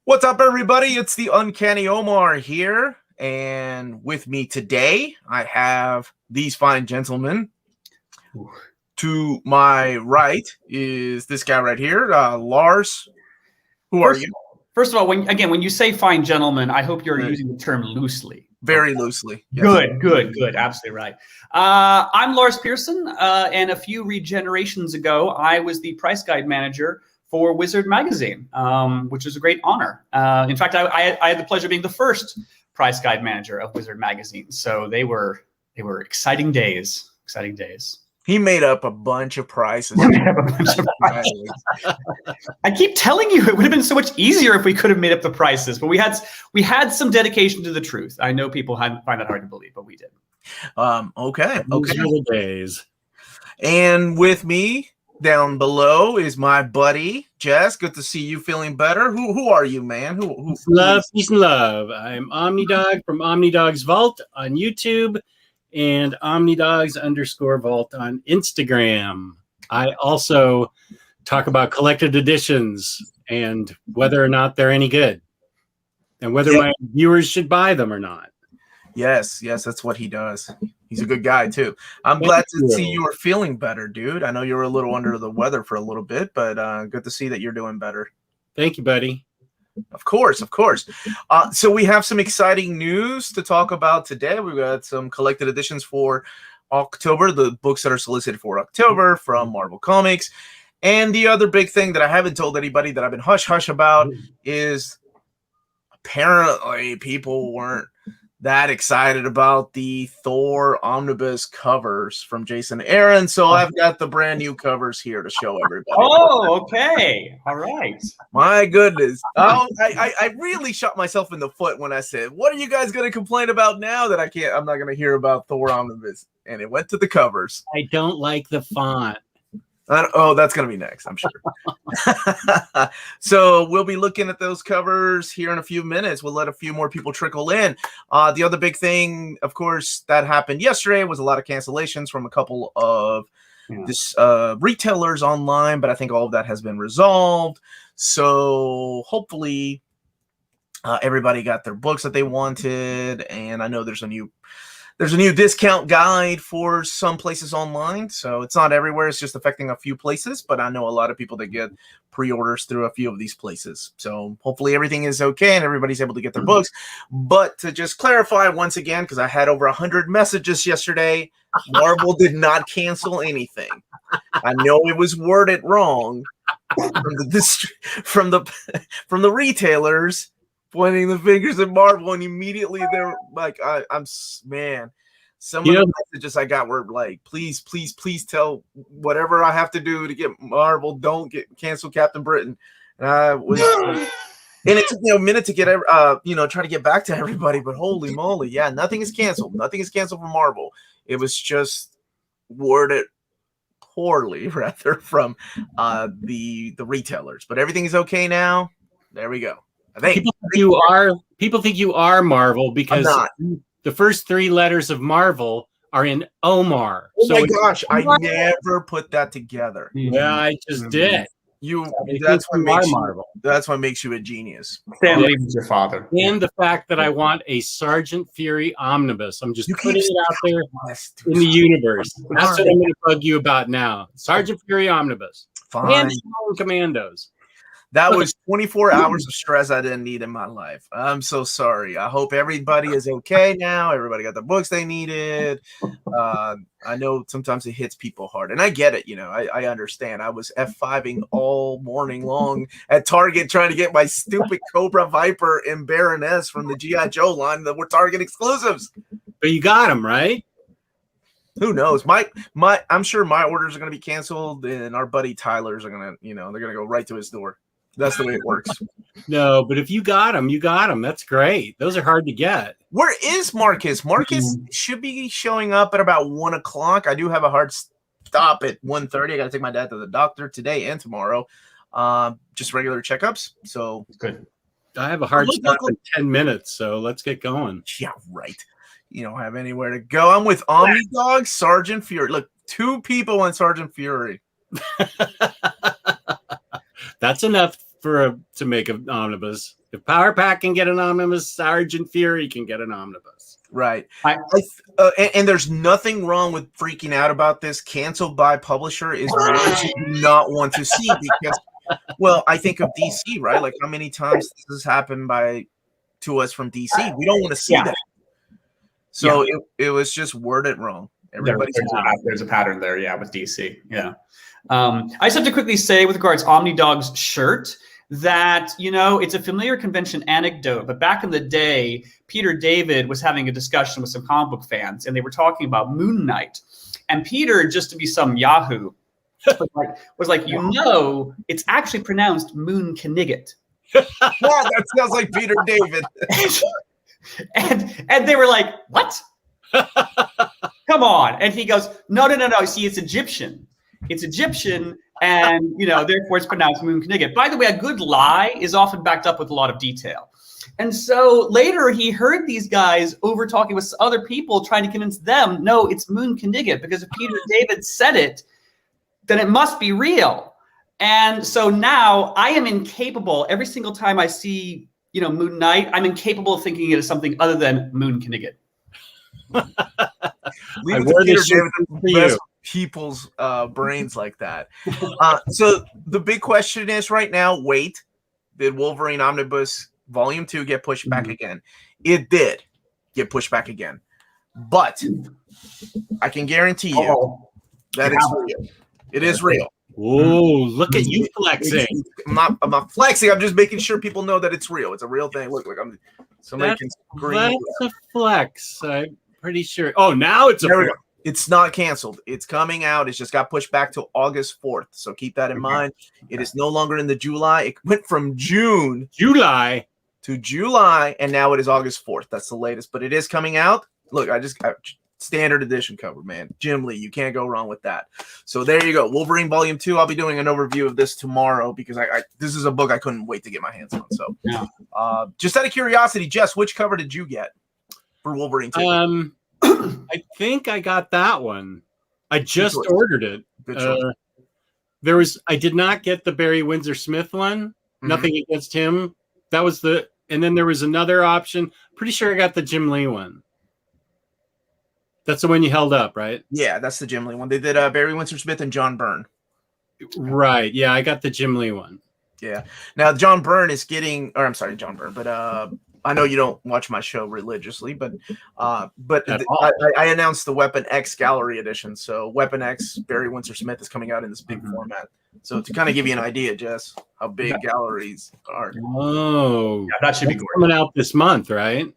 What's up, everybody? It's the Uncanny Omar here, and with me today, I have these fine gentlemen. To my right is this guy right here, Lars. Who are you? First of all, when you say fine gentlemen, I hope you're using the term loosely. Very loosely. Yes. Good. Absolutely right. I'm Lars Pearson, and a few regenerations ago, I was the price guide manager for Wizard Magazine, which is a great honor. In fact, I had the pleasure of being the first price guide manager of Wizard Magazine. So they were exciting days. Exciting days. He made up a bunch of prices. I keep telling you, it would have been so much easier if we could have made up the prices, but we had some dedication to the truth. I know people find that hard to believe, but we did. Okay. Those are the days. And with me down below is my buddy Jess. Good to see you feeling better. Who are you, man? Who Peace and love. I'm OmniDog from OmniDog's Vault on YouTube and OmniDogs_Vault on Instagram. I also talk about collected editions and whether or not they're any good and whether my viewers should buy them or not. Yes, that's what he does. He's a good guy too. I'm glad to see you are feeling better, dude. I know you were a little under the weather for a little bit, but good to see that you're doing better. Thank you, buddy. Of course. So we have some exciting news to talk about today. We've got some collected editions for October, the books that are solicited for October from Marvel Comics. And the other big thing that I haven't told anybody that I've been hush-hush about is apparently people weren't that excited about the Thor Omnibus covers from Jason Aaron. So I've got the brand new covers here to show everybody. Oh, okay. All right. My goodness. I really shot myself in the foot when I said, what are you guys going to complain about now that I'm not going to hear about Thor Omnibus? And it went to the covers. I don't like the font. That's going to be next, I'm sure. So we'll be looking at those covers here in a few minutes. We'll let a few more people trickle in. The other big thing, of course, that happened yesterday was a lot of cancellations from a couple of retailers online, but I think all of that has been resolved. So hopefully everybody got their books that they wanted, and I know there's a new discount guide for some places online. So it's not everywhere. It's just affecting a few places. But I know a lot of people that get pre-orders through a few of these places. So hopefully everything is okay and everybody's able to get their books. But to just clarify once again, because I had over 100 messages yesterday, Marvel did not cancel anything. I know it was worded wrong from the retailers, pointing the fingers at Marvel, and immediately they're like, man. Some of the messages I got were like, please tell whatever I have to do to get Marvel, don't cancel Captain Britain. And I was, and it took me a minute to get, try to get back to everybody, but holy moly, yeah, nothing is canceled. Nothing is canceled from Marvel. It was just worded poorly, rather, from the retailers. But everything is okay now. There we go. People think you are Marvel because the first three letters of Marvel are in Omar. Oh my gosh, I never put that together. Yeah, I just did. That's what makes you a genius. Stan Lee was your father. And the fact that I want a Sergeant Fury omnibus. I'm just putting it out there in the universe. That's what I'm going to bug you about now. Sergeant Fury omnibus. Fine. And Commandos. That was 24 hours of stress I didn't need in my life. I'm so sorry. I hope everybody is okay now. Everybody got the books they needed. I know sometimes it hits people hard, and I get it. I understand. I was F5ing all morning long at Target trying to get my stupid Cobra Viper and Baroness from the G.I. Joe line that were Target exclusives. But you got them, right? Who knows? I'm sure my orders are going to be canceled, and our buddy Tyler's are going to, they're going to go right to his door. That's the way it works. No, but if you got them, you got them. That's great. Those are hard to get. Where is Marcus? Marcus should be showing up at about 1 o'clock. I do have a hard stop at 1:30. I got to take my dad to the doctor today and tomorrow. Just regular checkups. So good. I have a hard stop in 10 minutes, so let's get going. Yeah, right. You don't have anywhere to go. I'm with OmniDog, Sergeant Fury. Look, 2 people on Sergeant Fury. That's enough to make an omnibus. If Power Pack can get an omnibus, Sergeant Fury can get an omnibus. Right. And there's nothing wrong with freaking out about this. Canceled by publisher is what you do not want to see because, well, I think of DC, right? Like how many times this has happened to us from DC. We don't want to see that. So it was just worded wrong. There's a pattern there, with DC. Yeah. I just have to quickly say, with regards to OmniDog's shirt, that, it's a familiar convention anecdote, but back in the day, Peter David was having a discussion with some comic book fans, and they were talking about Moon Knight. And Peter, just to be some Yahoo, was like, it's actually pronounced Moon Knigget. Yeah, that sounds like Peter David. and they were like, what? Come on. And he goes, no. See, it's Egyptian. It's Egyptian, and therefore it's pronounced Moon Knigget. By the way, a good lie is often backed up with a lot of detail. And so later he heard these guys over talking with other people trying to convince them, no, it's Moon Knigget, because if Peter David said it, then it must be real. And so now I am incapable, every single time I see, Moon Knight, I'm incapable of thinking it as something other than Moon Knigget. Leave it to Peter David, the best people's brains like that. So the big question is right now, did Wolverine Omnibus Volume 2 get pushed back again? It did get pushed back again. But I can guarantee you that it's real. It is real. Oh, look at you flexing. I'm not flexing. I'm just making sure people know that it's real. It's a real thing. Look, somebody can scream. That's a flex. I'm pretty sure. Oh, now it's a flex. It's not canceled. It's coming out. It's just got pushed back to August 4th. So keep that in mind. It is no longer in the July. It went from June to July, and now it is August 4th. That's the latest, but it is coming out. Look, I standard edition cover, man. Jim Lee, you can't go wrong with that. So there you go. Wolverine Volume 2. I'll be doing an overview of this tomorrow because this is a book I couldn't wait to get my hands on. So just out of curiosity, Jess, which cover did you get for Wolverine 2? I think I got that one. I just ordered it. I did not get the Barry Windsor Smith one. Nothing against him. That was and then there was another option. Pretty sure I got the Jim Lee one. That's the one you held up, right? Yeah, that's the Jim Lee one. They did Barry Windsor Smith and John Byrne. Right. Yeah, I got the Jim Lee one. Yeah. Now John Byrne is I'm sorry, John Byrne, but I know you don't watch my show religiously, but I announced the Weapon X Gallery Edition. So Weapon X Barry Windsor Smith is coming out in this big format. So to kind of give you an idea, Jess, how big galleries are. Oh, that should be coming out this month, right?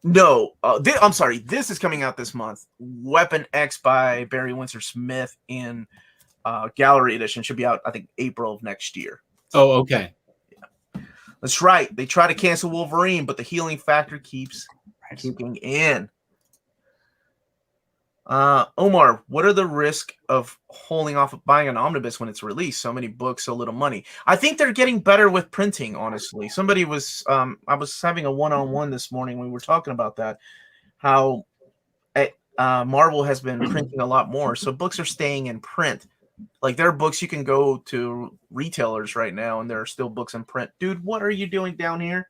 No, I'm sorry. This is coming out this month. Weapon X by Barry Windsor Smith in Gallery Edition should be out, I think, April of next year. Oh, okay. Yeah. That's right. They try to cancel Wolverine, but the healing factor keeps keeping in. Omar, what are the risks of holding off of buying an omnibus when it's released? So many books, so little money. I think they're getting better with printing, honestly. Somebody was, I was having a one-on-one this morning when we were talking about that, how Marvel has been printing a lot more. So books are staying in print. Like there are books you can go to retailers right now and there are still books in print. Dude, what are you doing down here?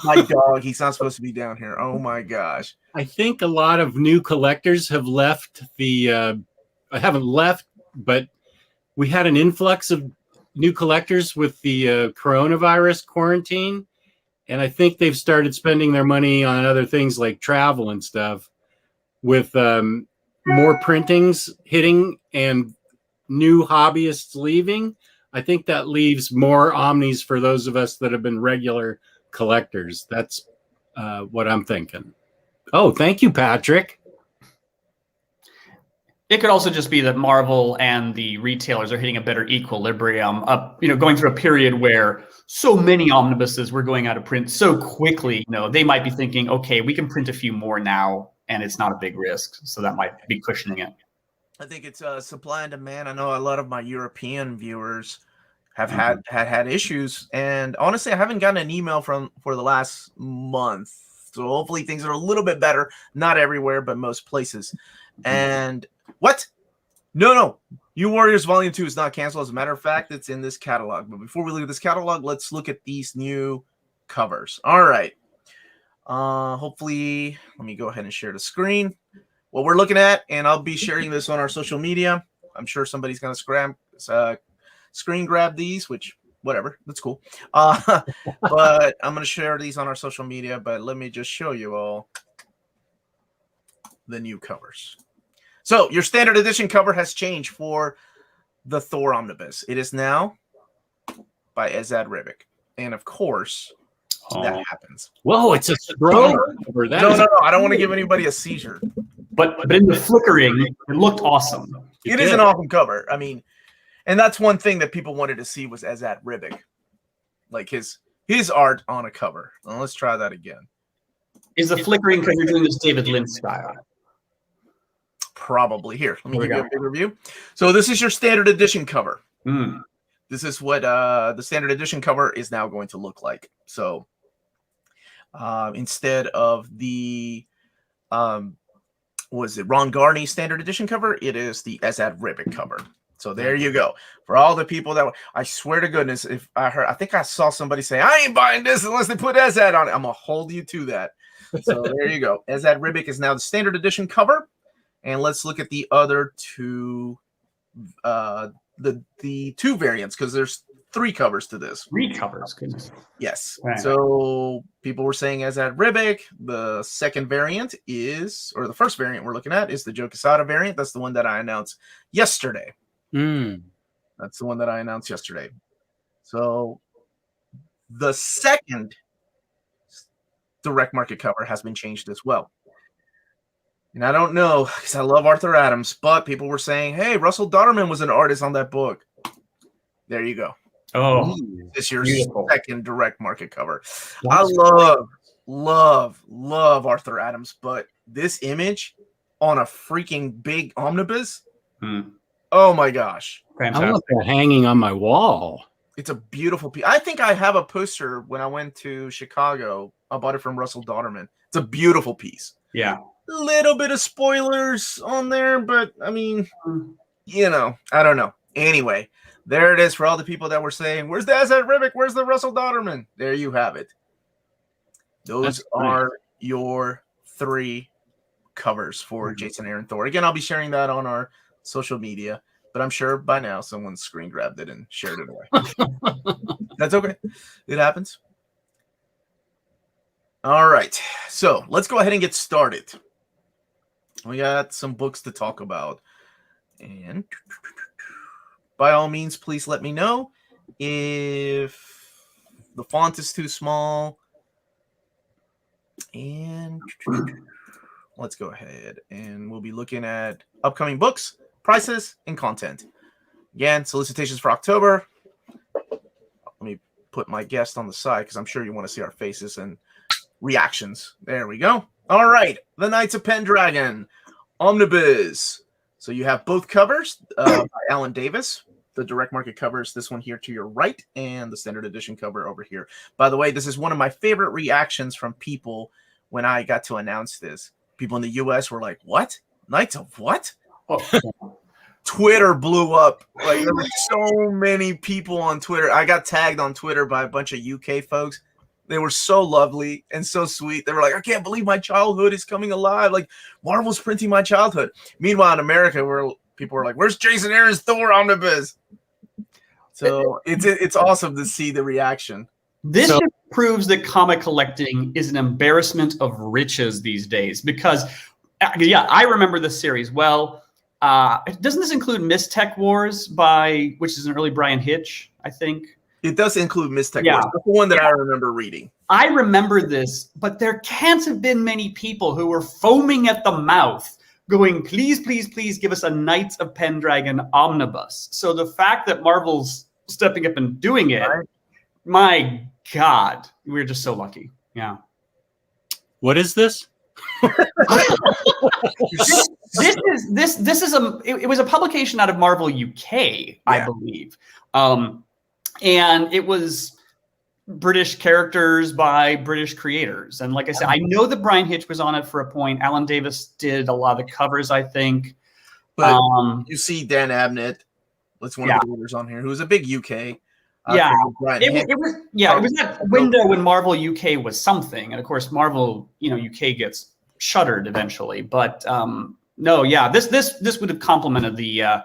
My dog, he's not supposed to be down here. Oh my gosh. I think a lot of new collectors have left I haven't left, but we had an influx of new collectors with the coronavirus quarantine. And I think they've started spending their money on other things like travel and stuff with more printings hitting and new hobbyists leaving. I think that leaves more omnis for those of us that have been regular collectors. That's what I'm thinking. Oh, thank you, Patrick. It could also just be that Marvel and the retailers are hitting a better equilibrium, going through a period where so many omnibuses were going out of print so quickly. They might be thinking, okay, we can print a few more now, and it's not a big risk. So that might be cushioning it. I think it's supply and demand. I know a lot of my European viewers have had issues, and honestly, I haven't gotten an email for the last month. So hopefully things are a little bit better. Not everywhere, but most places. And what? No. New Warriors Volume 2 is not canceled. As a matter of fact, it's in this catalog. But before we look at this catalog, let's look at these new covers. All right. Hopefully, let me go ahead and share the screen. What we're looking at, and I'll be sharing this on our social media. I'm sure somebody's going to screen grab these, which, whatever, that's cool. But I'm going to share these on our social media. But let me just show you all the new covers. So your standard edition cover has changed for the Thor Omnibus. It is now by Esad Ribic. And of course, that happens. Whoa, it's a strong cover. No. I don't want to give anybody a seizure. But in the flickering, it looked awesome. It is an awesome cover. I mean, and that's one thing that people wanted to see was Esad Ribic. Like his art on a cover. Well, let's try that again. Is the flickering because you're doing this David Lynch style? Probably. Here, let me give you a bigger view. So this is your standard edition cover. This is what the standard edition cover is now going to look like. So instead of the Ron Garney standard edition cover, it is the Esad Ribic cover. So there you go. For all the people that I swear to goodness, if I think I saw somebody say, I ain't buying this unless they put Esad on it. I'm gonna hold you to that. So there you go. Esad Ribic is now the standard edition cover. And let's look at the other two, the two variants, because there's 3 covers to this. 3 covers, goodness. Yes. Right. So people were saying Esad Ribic. The second variant is, or the first variant we're looking at is the Joe Quesada variant. That's the one that I announced yesterday. That's the one that I announced yesterday. So the second direct market cover has been changed as well. And I don't know, because I love Arthur Adams, but people were saying, hey, Russell Dodderman was an artist on that book. There you go. Oh, it's your second direct market cover. I love Arthur Adams, but this image on a freaking big omnibus, oh my gosh. Fantastic. I want that hanging on my wall. It's a beautiful piece. I think I have a poster when I went to Chicago. I bought it from Russell Dodderman. It's a beautiful piece. Yeah. Little bit of spoilers on there, but I mean, I don't know. Anyway, there it is for all the people that were saying, where's the Esad Ribic? Where's the Russell Dodderman? There you have it. Those are your 3 covers for Jason Aaron Thor. Again, I'll be sharing that on our social media, but I'm sure by now someone screen grabbed it and shared it away. That's okay. It happens. All right. So let's go ahead and get started. We got some books to talk about. And by all means, please let me know if the font is too small. And let's go ahead and we'll be looking at upcoming books, prices, and content. Again, solicitations for October. Let me put my guest on the side because I'm sure you want to see our faces and reactions. There we go. All right. The Knights of Pendragon Omnibus. So you have both covers by Alan Davis. The direct market covers, this one here to your right, and the standard edition cover over here. By the way, this is one of my favorite reactions from people when I got to announce this. People in the US were like, what? Knights of what? Twitter blew up. Like, there were so many people on Twitter. I got tagged on Twitter by a bunch of UK folks. They were so lovely and so sweet. They were like, I can't believe my childhood is coming alive. Like, Marvel's printing my childhood. Meanwhile, in America, people were like, where's Jason Aaron's Thor Omnibus? So it's awesome to see the reaction. This just proves that comic collecting is an embarrassment of riches these days. Because, I remember this series well. Doesn't this include Mistech Wars which is an early Brian Hitch, I think? It does include Mistech Wars. That's the one that I remember reading. I remember this, but there can't have been many people who were foaming at the mouth going, please, please, please give us a Knights of Pendragon omnibus. So the fact that Marvel's stepping up and doing it, my God, we're just so lucky. Yeah. What is this? It was a publication out of Marvel UK, I believe. And it was British characters by British creators. And like I said, I know that Brian Hitch was on it for a point. Alan Davis did a lot of the covers, I think. But you see Dan Abnett, that's one of the leaders on here, who's a big UK. It was that window when Marvel UK was something, and of course Marvel UK gets shuttered eventually. But this would have complemented the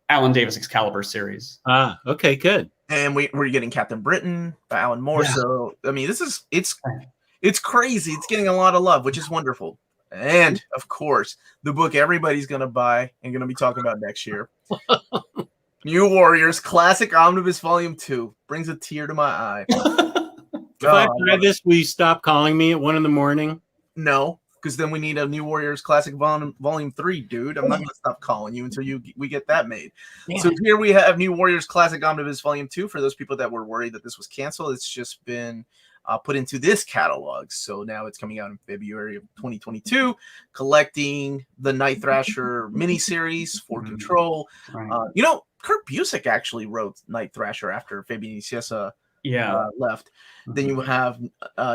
Alan Davis Excalibur series. Okay, good. And we're getting Captain Britain by Alan Moore. Yeah. So I mean, it's crazy. It's getting a lot of love, which is wonderful. And of course, the book everybody's gonna buy and gonna be talking about next year. New Warriors Classic Omnibus Volume 2 brings a tear to my eye. If I buy this, will you stop calling me at 1 a.m? No, because then we need a New Warriors Classic Volume 3, dude. I'm not going to stop calling you until we get that made. Yeah. So here we have New Warriors Classic Omnibus Volume 2. For those people that were worried that this was canceled, it's just been put into this catalog. So now it's coming out in February of 2022, collecting the Night Thrasher miniseries for Control. Right. Kurt Busiek actually wrote Night Thrasher after Fabian Nicieza left. Then you have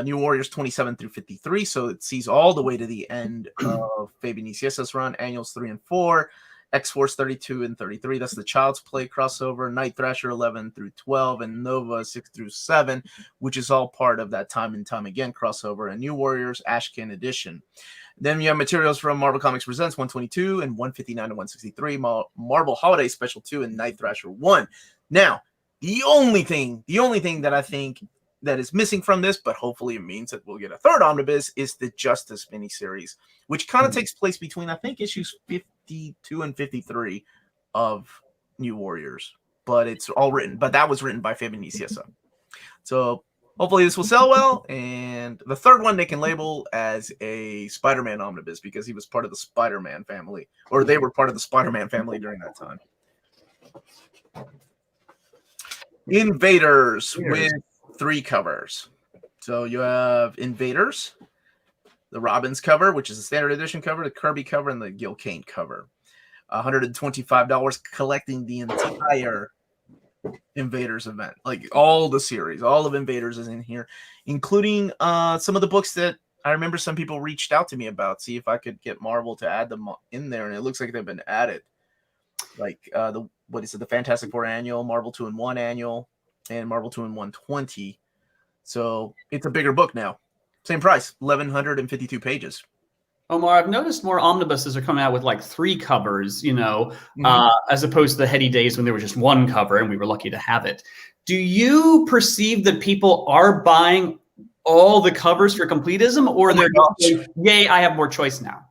New Warriors 27 through 53, so it sees all the way to the end of Fabian Nicieza's run. Annuals 3 and 4, X-Force 32 and 33. That's the Child's Play crossover. Night Thrasher 11 through 12, and Nova 6 through 7, which is all part of that Time and Time Again crossover. And New Warriors Ashcan edition. Then you have materials from Marvel Comics Presents 122 and 159 to 163, Marvel Holiday Special 2, and Night Thrasher 1. Now, the only thing that I think that is missing from this, but hopefully it means that we'll get a third omnibus, is the Justice miniseries, which kind of takes place between, I think, issues 52 and 53 of New Warriors. But it's all written. But that was written by Fabian Nicieza. So hopefully this will sell well. And the third one they can label as a Spider-Man omnibus because he was part of the Spider-Man family, or they were part of the Spider-Man family during that time. Invaders with 3 covers. So you have Invaders, the Robbins cover, which is the standard edition cover, the Kirby cover, and the Gil Kane cover. $125, collecting the entire Invaders event, like all the series, all of Invaders is in here, including some of the books that I remember some people reached out to me about, see if I could get Marvel to add them in there, and it looks like they've been added. Like the Fantastic Four annual, Marvel 2-in-1 annual, and Marvel 2-in-1 20. So it's a bigger book now. Same price, 1,152 pages. Omar, I've noticed more omnibuses are coming out with like 3 covers, as opposed to the heady days when there was just 1 cover and we were lucky to have it. Do you perceive that people are buying all the covers for completism, or they're just, yay, I have more choice now?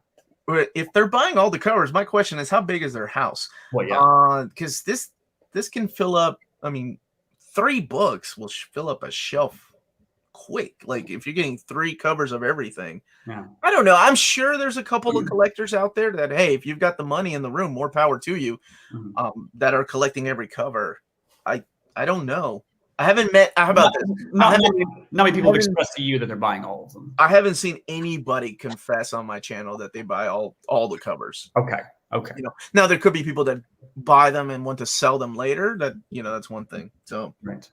If they're buying all the covers, my question is, how big is their house? Well, yeah, because this can fill up. I mean, 3 books will fill up a shelf quick. Like if you're getting 3 covers of everything, I don't know. I'm sure there's a couple of collectors out there that, hey, if you've got the money in the room, more power to you. That are collecting every cover. I don't know. I haven't met. How about this? Not many people have expressed to you that they're buying all of them. I haven't seen anybody confess on my channel that they buy all the covers. Okay. Now there could be people that buy them and want to sell them later. That that's one thing. So right.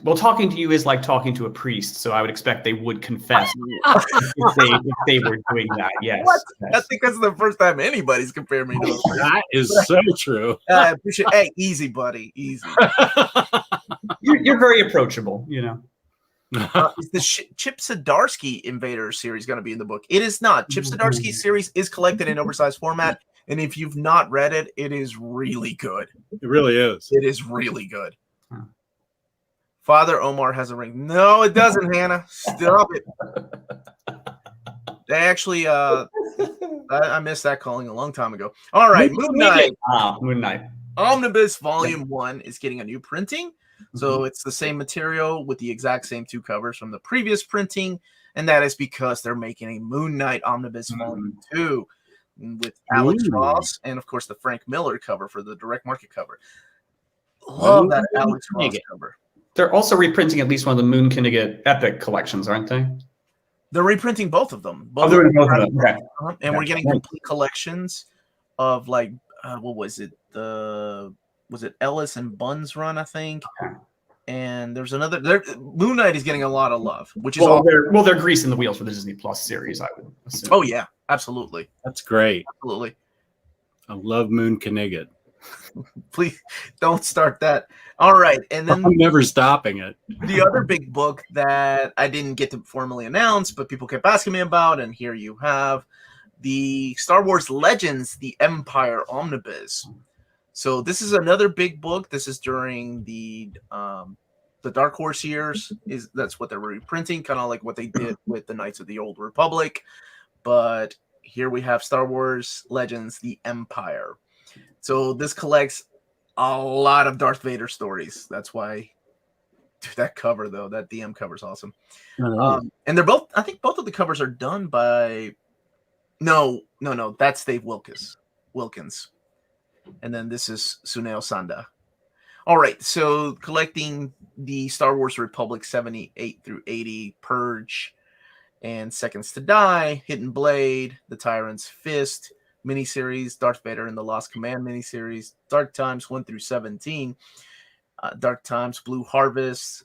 Well, talking to you is like talking to a priest, so I would expect they would confess if they were doing that. Yes. I think that's the first time anybody's compared me to a priest. That is so true. I appreciate. Hey, easy, buddy, easy. You're very approachable, Is the Chip Zdarsky Invaders series going to be in the book? It is not. Chip Zdarsky's series is collected in oversized format, and if you've not read it, it is really good. It really is. It is really good. Father Omar has a ring. No, it doesn't, Hannah. Stop it. They actually, I missed that calling a long time ago. All right, Moon Knight. Moon Knight. Omnibus Volume 1 is getting a new printing. So it's the same material with the exact same 2 covers from the previous printing. And that is because they're making a Moon Knight Omnibus Volume 2 with Alex Ross and, of course, the Frank Miller cover for the direct market cover. Love that Alex Ross cover. They're also reprinting at least one of the Moon Knigget Epic collections, aren't they? They're reprinting both of them. They're doing both of them. Okay. And we're getting complete collections of like, what was it? Was it Ellis and Bunn's run, I think? Okay. And there's another. Moon Knight is getting a lot of love, which is they're greasing the wheels for the Disney Plus series, I would assume. Oh yeah, absolutely. That's great. Absolutely. I love Moon Knigget. Please don't start that. All right, and then I'm never stopping it. the other big book that I didn't get to formally announce, but people kept asking me about, and here you have the Star Wars Legends: The Empire Omnibus. So this is another big book. This is during the Dark Horse years. That's what they're reprinting, kind of like what they did with the Knights of the Old Republic. But here we have Star Wars Legends: The Empire. So this collects a lot of Darth Vader stories. That's why, dude, that cover though, that DM cover is awesome. And they're both. I think both of the covers are done by. No, that's Dave Wilkins, and then this is Suneo Sanda. All right, so collecting the Star Wars Republic 78 through 80, Purge, and Seconds to Die, Hidden Blade, The Tyrant's Fist miniseries, Darth Vader and the Lost Command miniseries, Dark Times 1 through 17, Dark Times Blue Harvest,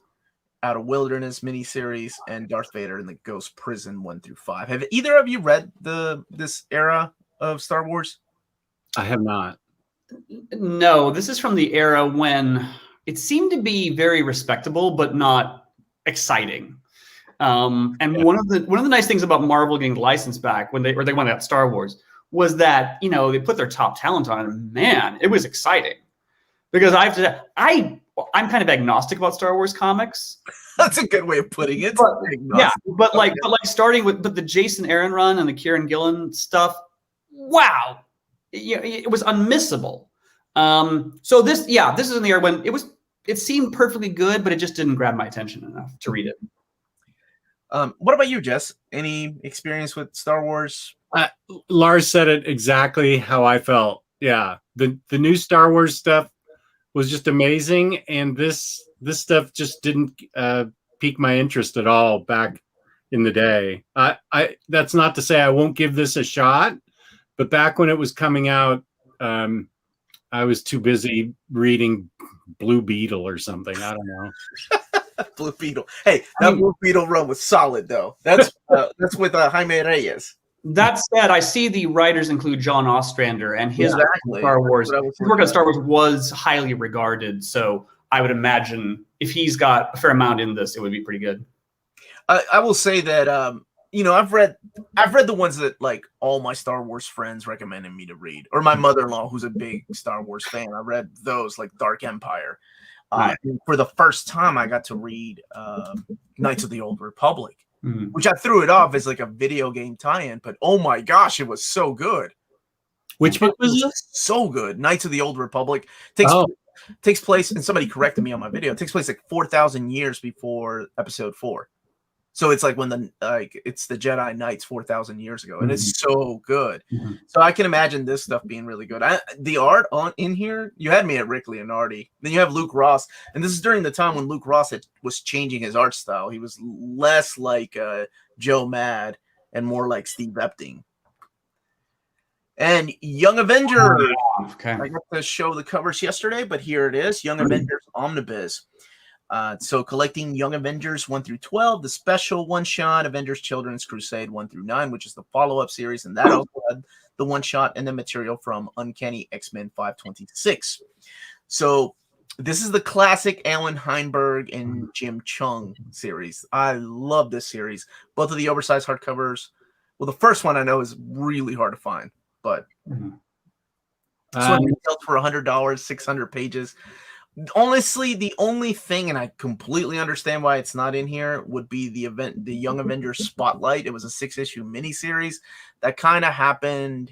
Out of Wilderness miniseries, and Darth Vader in the Ghost Prison 1 through 5. Have either of you read this era of Star Wars? I have not. No, this is from the era when it seemed to be very respectable, but not exciting. And one of the nice things about Marvel getting the license back when they went out Star Wars was that, you know, they put their top talent on it, and man, it was exciting. Because I'm kind of agnostic about Star Wars comics. That's a good way of putting it. But starting with the Jason Aaron run and the Kieran Gillen stuff, wow, it was unmissable. So this is in the era when it seemed perfectly good, but it just didn't grab my attention enough to read it. What about you, Jess? Any experience with Star Wars? Lars said it exactly how I felt. Yeah, the new Star Wars stuff was just amazing, and this stuff just didn't pique my interest at all back in the day. That's not to say I won't give this a shot, but back when it was coming out, I was too busy reading Blue Beetle or something. I don't know. Blue Beetle. Hey, that Blue Beetle run was solid, though. That's with Jaime Reyes. That said, I see the writers include John Ostrander, and his Star Wars. His work on Star Wars was highly regarded, so I would imagine if he's got a fair amount in this, it would be pretty good. I will say that I've read the ones that like all my Star Wars friends recommended me to read, or my mother-in-law who's a big Star Wars fan. I read those like Dark Empire. For the first time, I got to read Knights of the Old Republic. Mm-hmm. Which I threw it off as like a video game tie-in, but oh my gosh, it was so good. Which book was this? So good. Knights of the Old Republic takes place, and somebody corrected me on my video. It takes place like 4,000 years before Episode 4. So it's like when it's the Jedi Knights 4,000 years ago, and it's so good. Mm-hmm. So I can imagine this stuff being really good. The art in here, you had me at Rick Leonardi. Then you have Luke Ross, and this is during the time when Luke Ross was changing his art style. He was less like Joe Mad and more like Steve Epting. And Young Avengers. Okay. I got to show the covers yesterday, but here it is, Young Avengers Omnibus. So collecting Young Avengers 1 through 12, the special one-shot Avengers Children's Crusade 1 through 9, which is the follow-up series, and that also had the one-shot and the material from Uncanny X-Men 526. So this is the classic Alan Heinberg and Jim Chung series. I love this series. Both of the oversized hardcovers. Well, the first one I know is really hard to find, but so it retailed for $100, 600 pages. Honestly, the only thing, and I completely understand why it's not in here, would be the Young Avengers Spotlight. It was a 6-issue miniseries that kind of happened,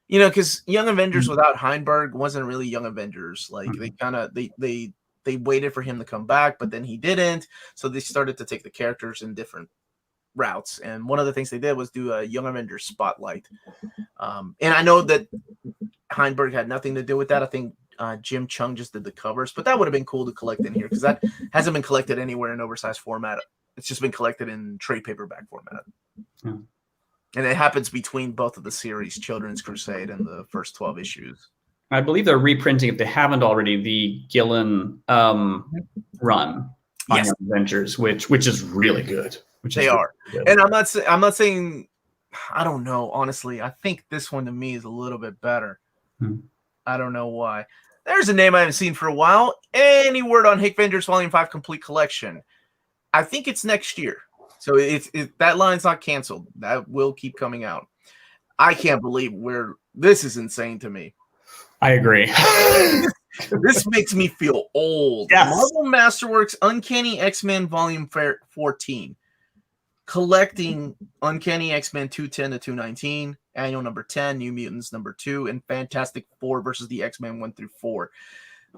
because Young Avengers without Heinberg wasn't really Young Avengers. Like they waited for him to come back, but then he didn't. So they started to take the characters in different routes. And one of the things they did was do a Young Avengers Spotlight. And I know that Heinberg had nothing to do with that. I think Jim Chung just did the covers, but that would have been cool to collect in here because that hasn't been collected anywhere in oversized format. It's just been collected in trade paperback format. Yeah. And it happens between both of the series, Children's Crusade and the first 12 issues. I believe they're reprinting, if they haven't already, the Gillen run on Avengers, which is really good. They are. Good. And I'm not saying, I don't know, honestly. I think this one to me is a little bit better. I don't know why. There's a name I haven't seen for a while. Any word on Avengers Volume 5 Complete Collection? I think it's next year. So that line's not canceled. That will keep coming out. I can't believe this is insane to me. I agree. This makes me feel old. Yes. Marvel Masterworks Uncanny X-Men Volume 14. Collecting Uncanny X-Men 210 to 219, Annual number 10, New Mutants number 2, and Fantastic Four versus the X-Men 1 through 4.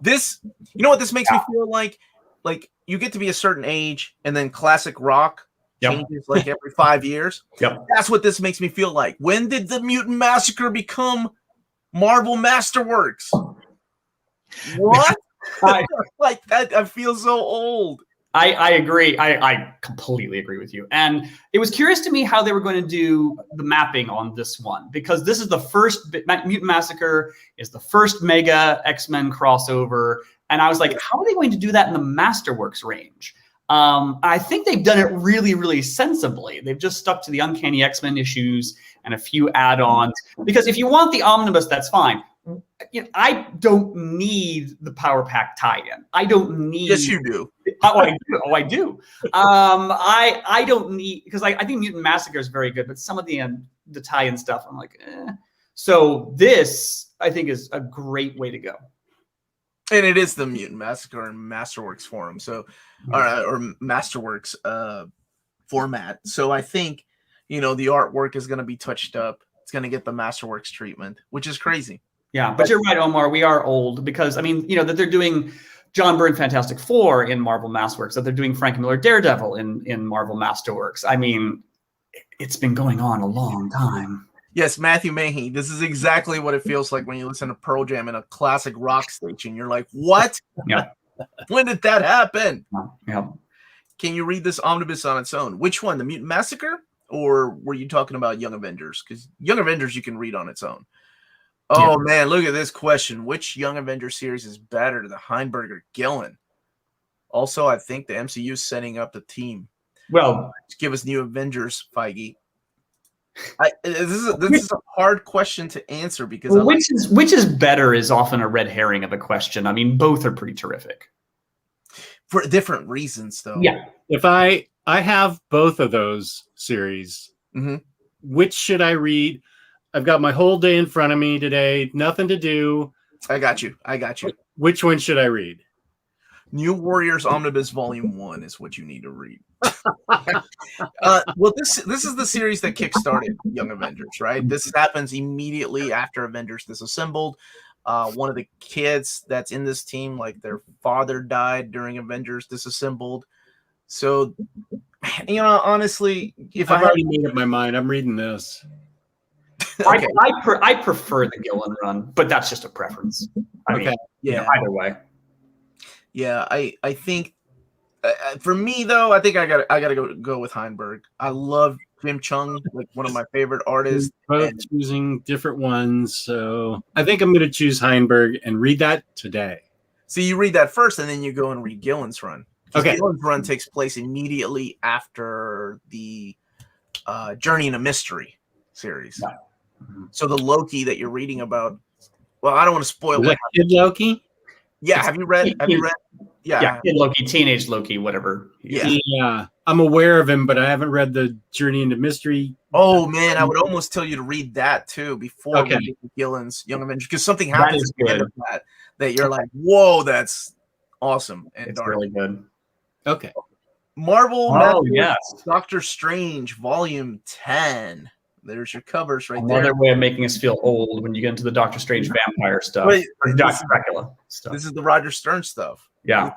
This, you know what this makes me feel like? Like you get to be a certain age, and then classic rock changes like every 5 years. Yep. That's what this makes me feel like. When did the Mutant Massacre become Marvel Masterworks? What? Like that, I feel so old. I agree. I completely agree with you. And it was curious to me how they were going to do the mapping on this one, because this is the first Mutant Massacre is the first mega X-Men crossover. And I was like, how are they going to do that in the Masterworks range? I think they've done it really, really sensibly. They've just stuck to the Uncanny X-Men issues and a few add-ons, because if you want the omnibus, that's fine. You know, I don't need the Power Pack tie-in. I don't need. Yes, you do. I do. I don't need, because I think Mutant Massacre is very good, but some of the tie-in stuff, I'm like, eh. So this, I think, is a great way to go. And it is the Mutant Massacre and Masterworks forum, so or Masterworks format. So I think, you know, the artwork is going to be touched up. It's going to get the Masterworks treatment, which is crazy. Yeah, but you're right, Omar. We are old because, I mean, you know, that they're doing John Byrne Fantastic Four in Marvel Masterworks, that they're doing Frank Miller Daredevil in Marvel Masterworks. I mean, it's been going on a long time. Yes, Matthew Mahey. This is exactly what it feels like when you listen to Pearl Jam in a classic rock station. You're like, what? Yeah. When did that happen? Yeah. Can you read this omnibus on its own? Which one, the Mutant Massacre? Or were you talking about Young Avengers? Because Young Avengers you can read on its own. Oh, man, look at this question. Which Young Avengers series is better, the Heinberg or Gillen? Also, I think the MCU is setting up the team. Well, to give us new Avengers, Feige. This is a hard question to answer because which is better is often a red herring of a question. I mean, both are pretty terrific for different reasons, though. Yeah. If I have both of those series, which should I read? I've got my whole day in front of me today, nothing to do. I got you. Which one should I read? New Warriors Omnibus Volume 1 is what you need to read. Well, this is the series that kickstarted Young Avengers, right? This happens immediately after Avengers Disassembled. One of the kids that's in this team, like their father died during Avengers Disassembled. So, you know, honestly, if I've already made up my mind, I'm reading this. Okay. I prefer the Gillen run, but that's just a preference. I mean, yeah. Either way. Yeah, I think for me though, I think I gotta go with Heinberg. I love Jim Chung, like one of my favorite artists. Both choosing different ones, so I think I'm going to choose Heinberg and read that today. So you read that first, and then you go and read Gillen's run. Okay, Gillen's run takes place immediately after the Journey into Mystery series. Yeah. So the Loki that you're reading about, well, I don't want to spoil it. Kid Loki? Yeah, have you read? Yeah, Kid Loki, Teenage Loki, whatever. Yeah, I'm aware of him, but I haven't read the Journey into Mystery. Oh man, I would almost tell you to read that too before reading Gillen's Young Avengers, because something happens at the end of that you're like, whoa, that's awesome and it's really good. Okay. Marvel, yes, Doctor Strange Volume 10. There's your covers right there. Another way of making us feel old when you get into the Doctor Strange vampire stuff. Or Dr. Dracula stuff. This is the Roger Stern stuff. Yeah.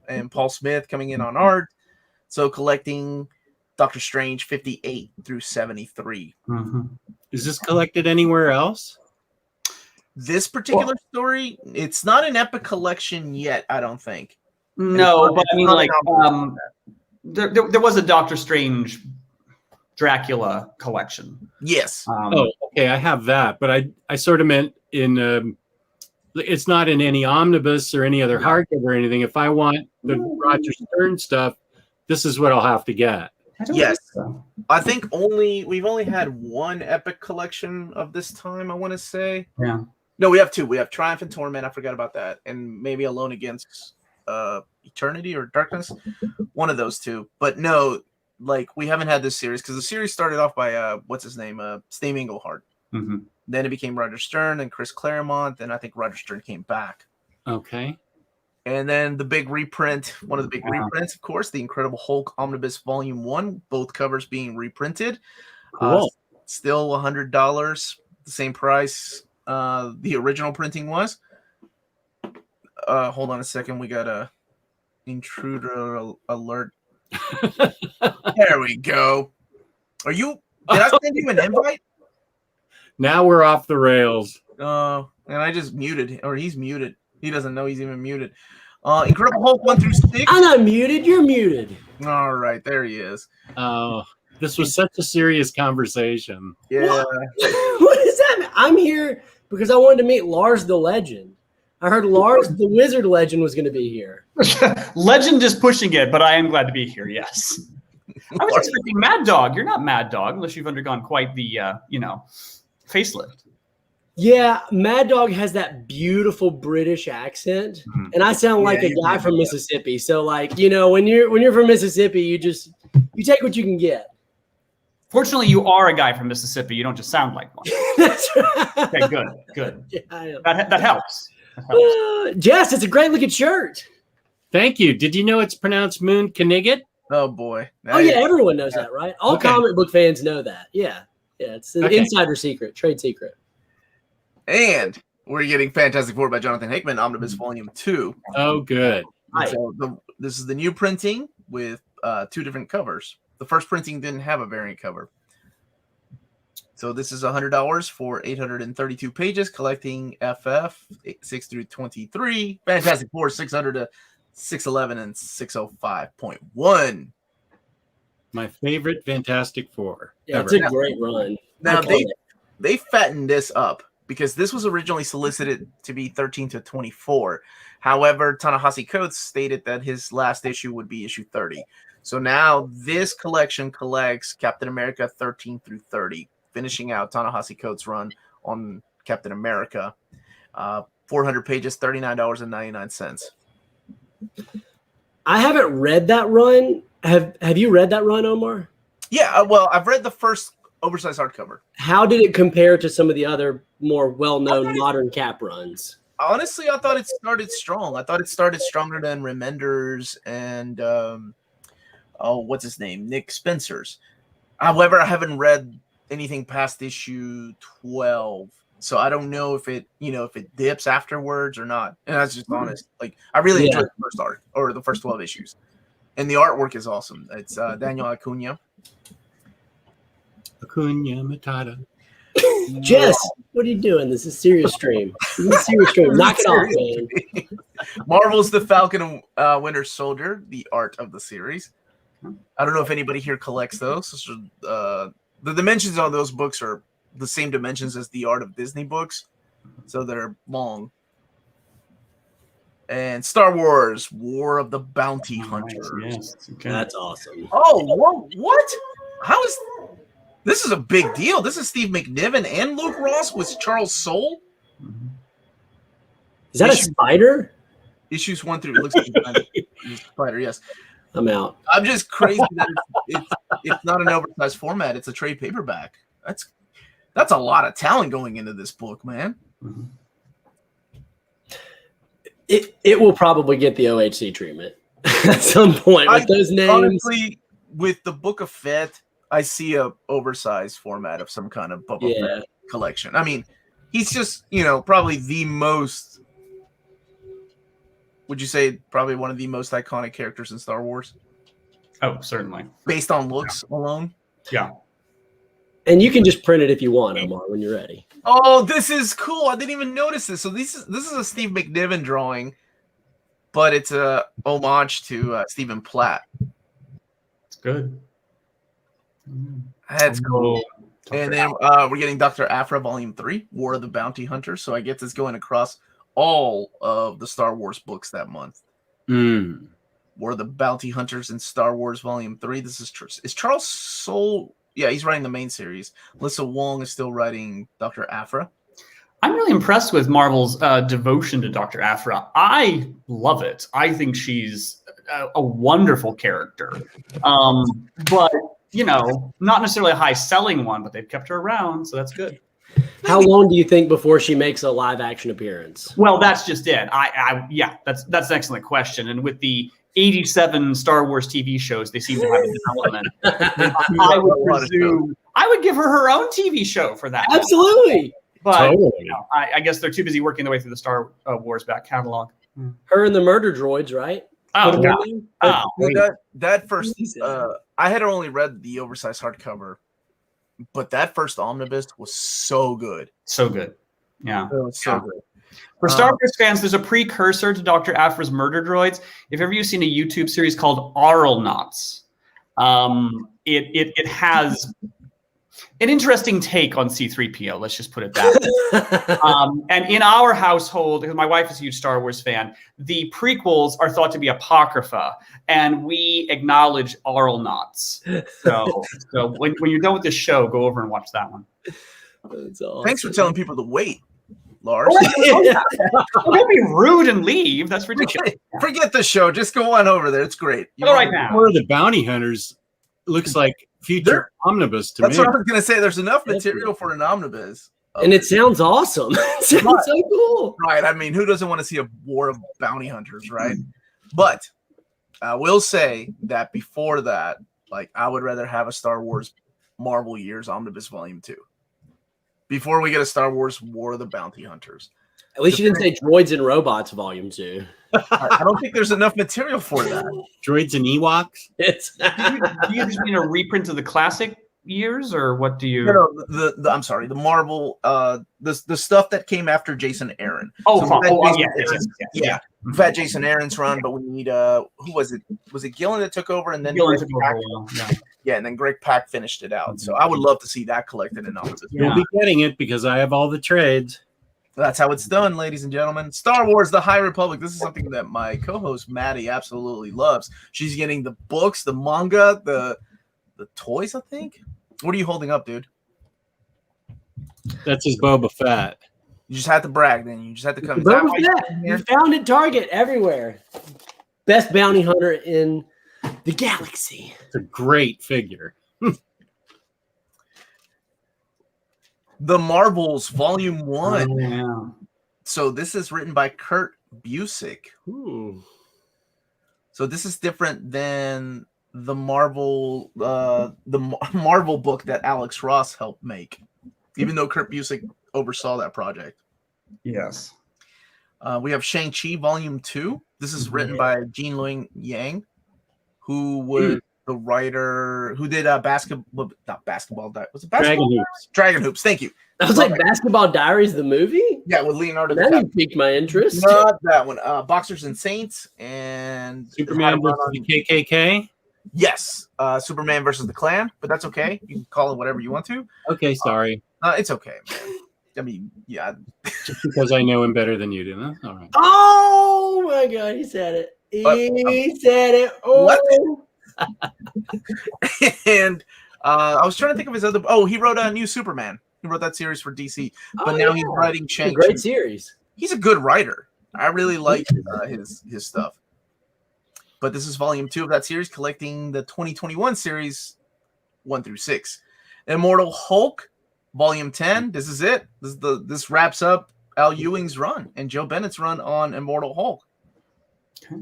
And Paul Smith coming in on art. So collecting Doctor Strange 58 through 73. Is this collected anywhere else? This particular story, it's not an epic collection yet, I don't think. No, but I mean, like, there was a Doctor Strange Dracula collection. Yes. Okay, I have that, but I sort of meant in it's not in any omnibus or any other hardcover or anything. If I want the Roger Stern stuff, this is what I'll have to get. Yes. So. I think we've only had one epic collection of this time, I want to say. Yeah. No, we have two. We have Triumph and Torment. I forgot about that, and maybe Alone Against Eternity or Darkness. One of those two. But no, like we haven't had this series because the series started off by what's his name, Steve Englehart. Mm-hmm. Then it became Roger Stern and Chris Claremont. Then I think Roger Stern came back. Okay. And then the big reprint, one of the big reprints, of course, the Incredible Hulk Omnibus Volume 1, both covers being reprinted. Cool. Still $100, the same price the original printing was. Hold on a second. We got a intruder alert. There we go. Did I send you an invite? Now we're off the rails. And I just muted, or he's muted. He doesn't know he's even muted. Incredible Hulk 1 through 6. I'm not muted. You're muted. All right, there he is. Oh, this was such a serious conversation. Yeah. What does that mean? I'm here because I wanted to meet Lars the Legend. I heard Lars the Wizard Legend was going to be here. Legend is pushing it, but I am glad to be here. Yes. I was expecting Mad Dog. You're not Mad Dog unless you've undergone quite the, facelift. Yeah, Mad Dog has that beautiful British accent, and I sound like a guy from Mississippi. So, like, when you're from Mississippi, you take what you can get. Fortunately, you are a guy from Mississippi. You don't just sound like one. That's right. Okay, good. Yeah, That helps. Jess, it's a great looking shirt. Thank you. Did you know it's pronounced Moon Knigget? Oh boy. Oh yeah, everyone knows that, right? All comic book fans know that. Yeah, it's an insider secret, trade secret. And we're getting Fantastic Four by Jonathan Hickman, Omnibus Volume 2. Oh, good. So this is the new printing with two different covers. The first printing didn't have a variant cover. So this is $100 for 832 pages, collecting FF 6 through 23, Fantastic Four 600 to 611, and 605.1. My favorite Fantastic Four. Yeah, ever. it's a great run. Now they fattened this up because this was originally solicited to be 13 to 24. However, Ta-Nehisi Coates stated that his last issue would be issue 30. So now this collection collects Captain America 13 through 30, finishing out Ta-Nehisi Coates' run on Captain America. 400 pages, $39.99. I haven't read that run. Have you read that run, Omar? Yeah, well, I've read the first oversized hardcover. How did it compare to some of the other more well-known modern Cap runs? Honestly, I thought it started strong. I thought it started stronger than Remender's and what's his name? Nick Spencer's. However, I haven't read anything past issue 12. So I don't know if it dips afterwards or not. And that's just honest. Like, I really enjoyed the first arc or the first 12 issues. And the artwork is awesome. It's Daniel Acuna. Acuna Matata. Jess, what are you doing? This is a serious stream. This is a serious stream. Knock it off, man. Marvel's The Falcon and Winter Soldier, the art of the series. I don't know if anybody here collects those. The dimensions on those books are the same dimensions as the art of Disney books. So they're long. And Star Wars, War of the Bounty Hunters. Yes. Okay. That's awesome. Oh, what? How is... This is a big deal. This is Steve McNiven and Luke Ross with Charles Soule. Is that a spider? Issues 1 through... It looks like a spider, yes. I'm out. I'm just crazy that it's not an oversized format. It's a trade paperback. That's a lot of talent going into this book, man. It will probably get the OHC treatment at some point with those names. Honestly, with the Book of Fett, I see a oversized format of some kind of Boba Fett collection. I mean, he's just, probably the most... Would you say probably one of the most iconic characters in Star Wars? Oh, certainly. Based on looks alone? Yeah. And you can just print it if you want, Omar, when you're ready. Oh, this is cool. I didn't even notice this. So this is a Steve McNiven drawing, but it's a homage to Stephen Platt. It's good. That's cool. And then we're getting Dr. Aphra Volume 3, War of the Bounty Hunters. So I guess it's going across all of the Star Wars books that month. War of the Bounty Hunters and Star Wars Volume 3. This is Charles Soule. Yeah, he's writing the main series. Alyssa Wong is still writing Dr. Aphra. I'm really impressed with Marvel's devotion to Dr. Aphra. I love it. I think she's a wonderful character. But, you know, not necessarily a high-selling one, but they've kept her around, so that's good. How long do you think before she makes a live action appearance? Well, that's just it. Yeah, that's an excellent question. And with the 87 Star Wars TV shows they seem to have in development, I would give her own TV show for that. Absolutely. But Totally. you know, I guess they're too busy working their way through the Star Wars back catalog. Her and the murder droids, right? Oh, God. Dude, that first, I had only read the oversized hardcover, but that first omnibus was so good. So good. Yeah. It was so good. For Star Wars fans, there's a precursor to Dr. Aphra's murder droids. If ever you've seen a YouTube series called Auralnauts, it has an interesting take on C-3PO. Let's just put it that way. And in our household, because my wife is a huge Star Wars fan, the prequels are thought to be apocrypha, and we acknowledge Auralnauts. So when you're done with this show, go over and watch that one. That's awesome. Thanks for telling people to wait, Lars. Don't be rude and leave. That's ridiculous. Forget the show. Just go on over there. It's great. Go right now. One of the bounty hunters looks like future omnibus to me. That's what I was going to say. There's enough material for an omnibus. And it sounds awesome. It sounds so cool. Right. I mean, who doesn't want to see a war of bounty hunters, right? But I will say that before that, like, I would rather have a Star Wars Marvel Years Omnibus Volume 2. Before we get a Star Wars War of the Bounty Hunters. At least you didn't say Droids and Robots Volume 2. I don't think there's enough material for that. Droids and Ewoks? Do you just mean a reprint of the classic years, or what do you? No, I'm sorry, the Marvel, the stuff that came after Jason Aaron. Yeah. We've had Jason Aaron's run, but we need who was it? Was it Gillen that took over, and then Gillen took over? Yeah, and then Greg Pak finished it out. So I would love to see that collected in omnibus. You'll be getting it because I have all the trades. That's how it's done, ladies and gentlemen. Star Wars: The High Republic. This is something that my co-host Maddie absolutely loves. She's getting the books, the manga, the toys, I think. What are you holding up, dude? That's his Boba Fett. You just had to brag, then. You just had to come. Boba Fett. You found it Target everywhere. Best bounty hunter in the galaxy. It's a great figure. The Marvels Volume 1. Oh, yeah. So this is written by Kurt Busiek. Ooh. So this is different than the Marvel Marvel book that Alex Ross helped make, even though Kurt Busiek oversaw that project. Yes. We have Shang Chi Volume 2. This is written by Jean-Luc Yang, who was the writer who did not basketball. Was it basketball? Dragon Hoops. Thank you. I was like, Basketball Diaries, the movie? Yeah, with Leonardo That DiCaprio. piqued my interest. Not that one. Boxers and Saints and Superman versus the KKK. Yes, Superman versus the Klan, but that's okay. You can call it whatever you want to. Okay, sorry. It's okay, man. I mean, yeah. Just because I know him better than you do. That's all right. Oh my God, he said it. He said it. Oh. What? And I was trying to think of his other. Oh, he wrote a new Superman. He wrote that series for DC, but now he's writing Shang-Chi. Great series. He's a good writer. I really like his stuff. But this is Volume 2 of that series, collecting the 2021 series 1 through 6. Immortal Hulk, Volume 10. This is it. This wraps up Al Ewing's run and Joe Bennett's run on Immortal Hulk. Okay.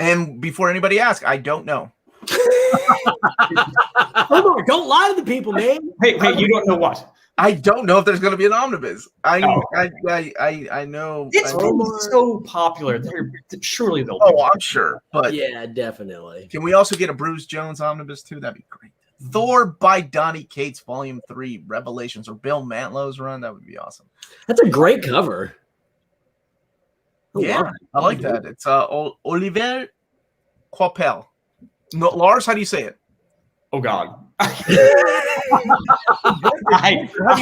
And before anybody asks, I don't know. Omar, don't lie to the people, man. Hey, you don't know what? I don't know if there's going to be an omnibus. I know. It's so popular. Surely they'll. Oh, I'm sure. But yeah, definitely. Can we also get a Bruce Jones omnibus too? That'd be great. Thor by Donny Cates, Volume 3, Revelations, or Bill Mantlow's run. That would be awesome. That's a great cover. Yeah, I like that. It's Olivier Coipel. No, Lars, how do you say it? Oh God. How do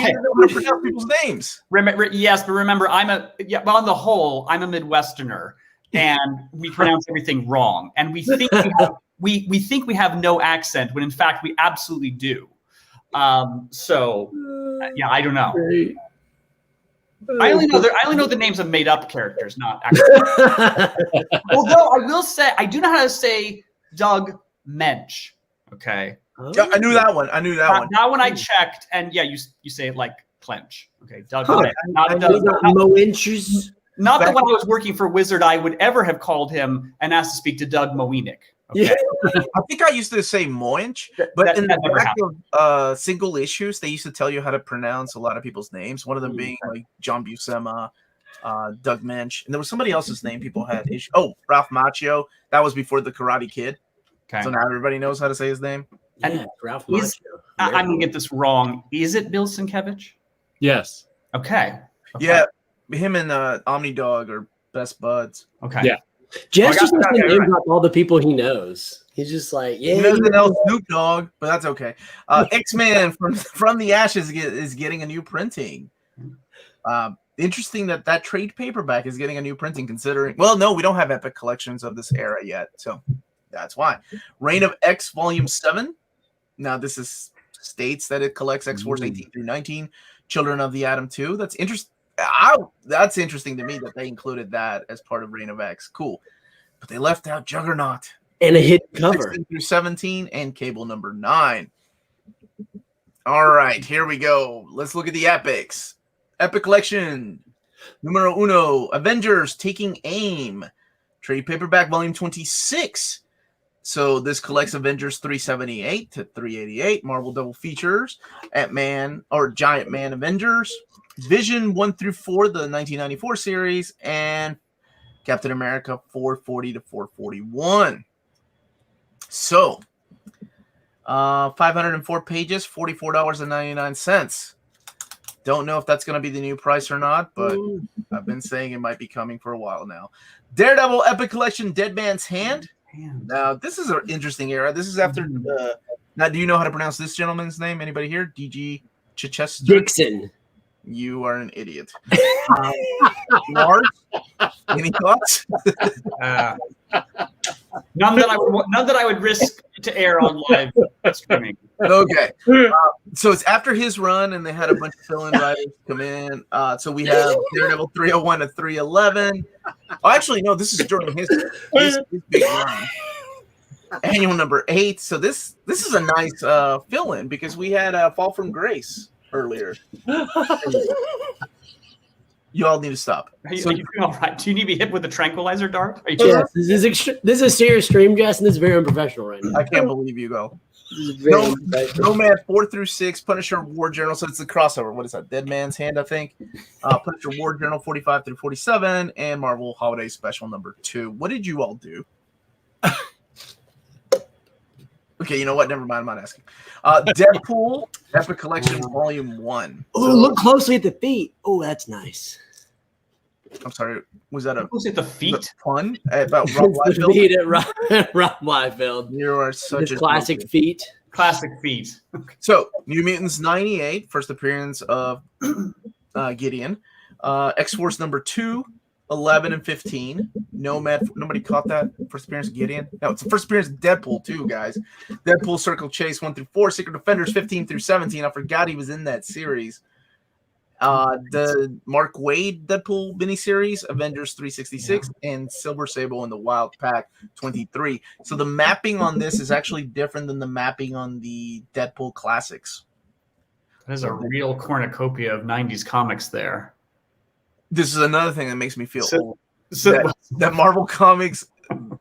you know pronounce people's names? Yes, but remember, on the whole, I'm a Midwesterner, and we pronounce everything wrong, and we think we think we have no accent when in fact we absolutely do. I don't know. I only know the names of made up characters, not actually. Although I will say I do know how to say Doug Mensch. Okay. Yeah, I knew that one. That one I checked, and yeah, you say it like clench. Okay, Doug. Huh. Not Doug. Not that when I was working for Wizard, I would ever have called him and asked to speak to Doug Moenik. Okay? Yeah. I think I used to say Moinch, but in the back of single issues, they used to tell you how to pronounce a lot of people's names. One of them being like John Buscema, Doug Mensch, and there was somebody else's name people had issues. Oh, Ralph Macchio. That was before the Karate Kid. Okay. So now everybody knows how to say his name. And Ralph Macchio. I'm gonna get this wrong. Is it Bill Sienkiewicz? Yes. Okay. Yeah, him and Omnidog are best buds. Okay. Yeah. Jess just wants to name drop all the people he knows. He's just like, yeah. He doesn't know Snoop Dogg, but that's okay. X-Men from the Ashes is getting a new printing. Interesting that trade paperback is getting a new printing. Considering, well, no, we don't have epic collections of this era yet, so that's why. Reign of X Volume 7. Now this states that it collects X-Force 18 through 19, Children of the Atom 2. That's interesting. That's interesting to me that they included that as part of Reign of X. Cool. But they left out Juggernaut. And a hidden cover. 16 through 17 and Cable number 9. All right, here we go. Let's look at the epics. Epic Collection. Numero uno. Avengers Taking Aim. Trade paperback volume 26. So this collects Avengers 378 to 388. Marvel double features. Ant-Man or Giant Man Avengers. Vision 1 through 4, the 1994 series, and Captain America 440 to 441. So, 504 pages, $44.99. Don't know if that's going to be the new price or not, but I've been saying it might be coming for a while now. Daredevil Epic Collection, Dead Man's Hand. Now, this is an interesting era. This is after. Now, do you know how to pronounce this gentleman's name? Anybody here? D.G. Chichester? Dixon. You are an idiot. Lars, any thoughts? None that I would risk to air on live streaming. Okay. So it's after his run, and they had a bunch of fill-in writers come in. So we have Daredevil 301 to 311. Oh, actually, no, this is during his big run. Annual number 8. So this is a nice fill-in because we had Fall from Grace earlier. You all need to stop. Are you all right? Do you need to be hit with a tranquilizer dart? Yes, this is a serious stream, Jess, and this is very unprofessional right now. I can't believe you go. Nomad 4 through 6, Punisher War Journal. So it's the crossover. What is that? Dead Man's Hand, I think. Punisher War Journal 45 through 47, and Marvel Holiday Special number 2. What did you all do? Okay, you know what? Never mind. I'm not asking. Deadpool Epic Collection Volume 1. Oh, look closely at the feet. Oh, that's nice. I'm sorry. Was that Was it the feet? Pun about Rob The Liefeld? feet at Rob Liefeld. You are such a classic joker. feet. Classic feet. So, New Mutants 98, first appearance of Gideon. X-Force number 2, 11 and 15. Nomad. Nobody caught that first appearance of Gideon. No, it's the first appearance of Deadpool too, guys. Deadpool Circle Chase 1 through 4. Secret Defenders 15 through 17. I forgot he was in that series. The Mark Waid Deadpool miniseries, Avengers 366, and Silver Sable and the Wild Pack 23. So the mapping on this is actually different than the mapping on the Deadpool classics. There's a real cornucopia of 90s comics there. This is another thing that makes me feel old. That Marvel Comics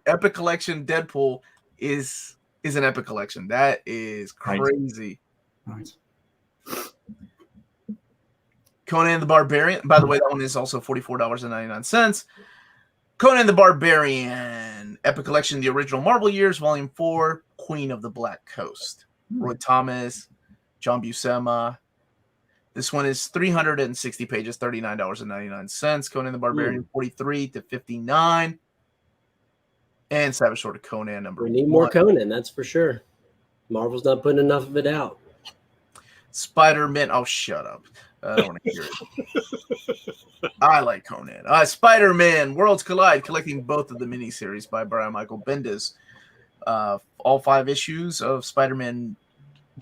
Epic Collection Deadpool is an epic collection. That is crazy. Right. Conan the Barbarian. By the way, that one is also $44.99. Conan the Barbarian Epic Collection, the original Marvel years, Volume 4, Queen of the Black Coast. Roy Thomas, John Buscema. This one is 360 pages, $39.99. Conan the Barbarian, 43 to 59. And Savage Sword of Conan number 1. We need more Conan, that's for sure. Marvel's not putting enough of it out. Spiderman. Oh, shut up. I don't want to hear it. I like Conan. Spider-Man, Worlds Collide, collecting both of the miniseries by Brian Michael Bendis. All 5 issues of Spider-Man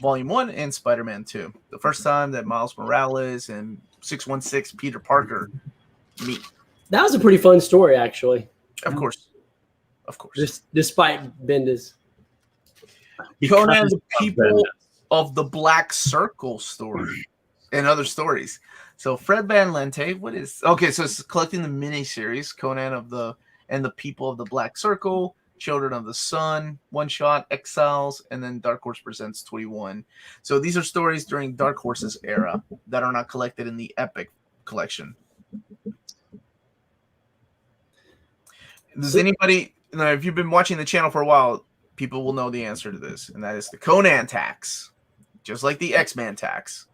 Volume 1 and Spider-Man 2. The first time that Miles Morales and 616 Peter Parker meet. That was a pretty fun story, actually. Of course. Despite Bendis. Conan the People of the Black Circle story and other stories. So Fred Van Lente, so it's collecting the miniseries Conan and the People of the Black Circle, Children of the Sun, One Shot, Exiles, and then Dark Horse Presents 21. So these are stories during Dark Horse's era that are not collected in the Epic collection. Does anybody, if you've been watching the channel for a while, people will know the answer to this, and that is the Conan tax, just like the X-Man tax.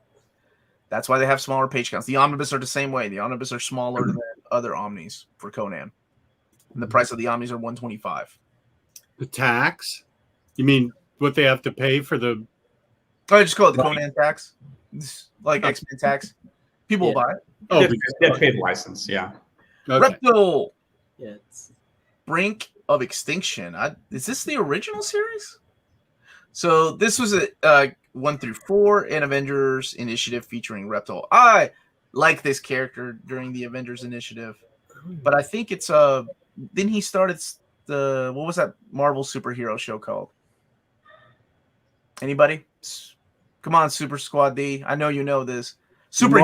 That's why they have smaller page counts. The Omnibus are the same way. The Omnibus are smaller than other Omnis for Conan. And the price of the Omnis are $125. The tax? You mean what they have to pay for the... I just call it the Conan tax. It's like X-Men tax. People will buy it. Oh, they have to pay the license, yeah. Okay. Reptile. Yeah. Brink of Extinction. Is this the original series? So this was a 1 through 4 an Avengers Initiative featuring Reptile. I like this character during the Avengers Initiative, but I think it's then he started what was that Marvel superhero show called? Anybody? Come on, Super Squad D. I know you know this. Squad.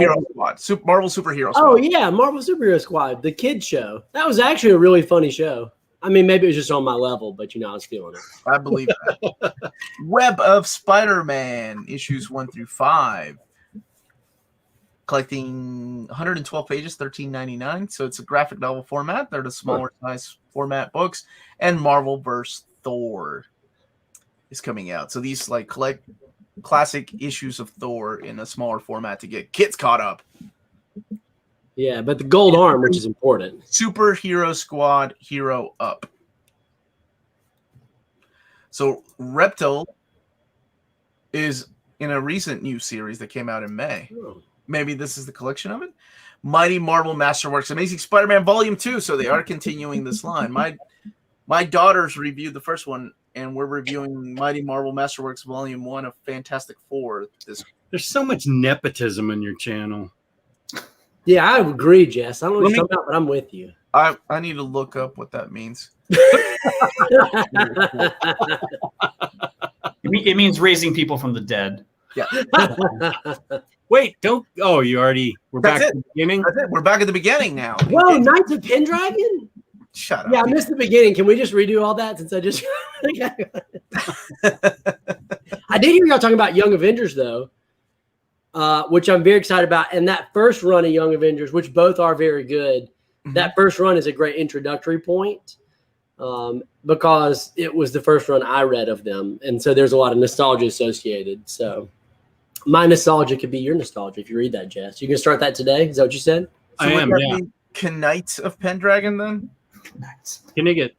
Marvel Superhero Squad. Oh yeah, Marvel Superhero Squad, the kids show. That was actually a really funny show. I mean, maybe it was just on my level, but I was feeling it. I believe that. Web of Spider-Man, issues 1 through 5. Collecting 112 pages, $13.99. So it's a graphic novel format. They're the smaller size format books. And Marvel vs. Thor is coming out. So these collect classic issues of Thor in a smaller format to get kids caught up. Yeah, but the gold arm, which is important. Superhero Squad Hero Up. So Reptile is in a recent new series that came out in May. Oh. Maybe this is the collection of it. Mighty Marvel Masterworks Amazing Spider-Man Volume 2. So they are continuing this line. My daughters reviewed the first one, and we're reviewing Mighty Marvel Masterworks Volume 1 of Fantastic Four. There's so much nepotism on your channel. Yeah, I agree, Jess. I don't know what you're talking about, but I'm with you. I need to look up what that means. It means raising people from the dead. Yeah. Wait, don't. Oh, we're back at the beginning? That's it. We're back at the beginning now. Whoa, Knights of Pendragon? Shut up. Yeah, I missed the beginning. Can we just redo all that since I just. I did hear y'all talking about Young Avengers, though. Which I'm very excited about. And that first run of Young Avengers, which both are very good, that first run is a great introductory point because it was the first run I read of them. And so there's a lot of nostalgia associated. So my nostalgia could be your nostalgia if you read that, Jess. You can start that today? Is that what you said? So I am, yeah. Knights of Pendragon then? Knights of Pendragon.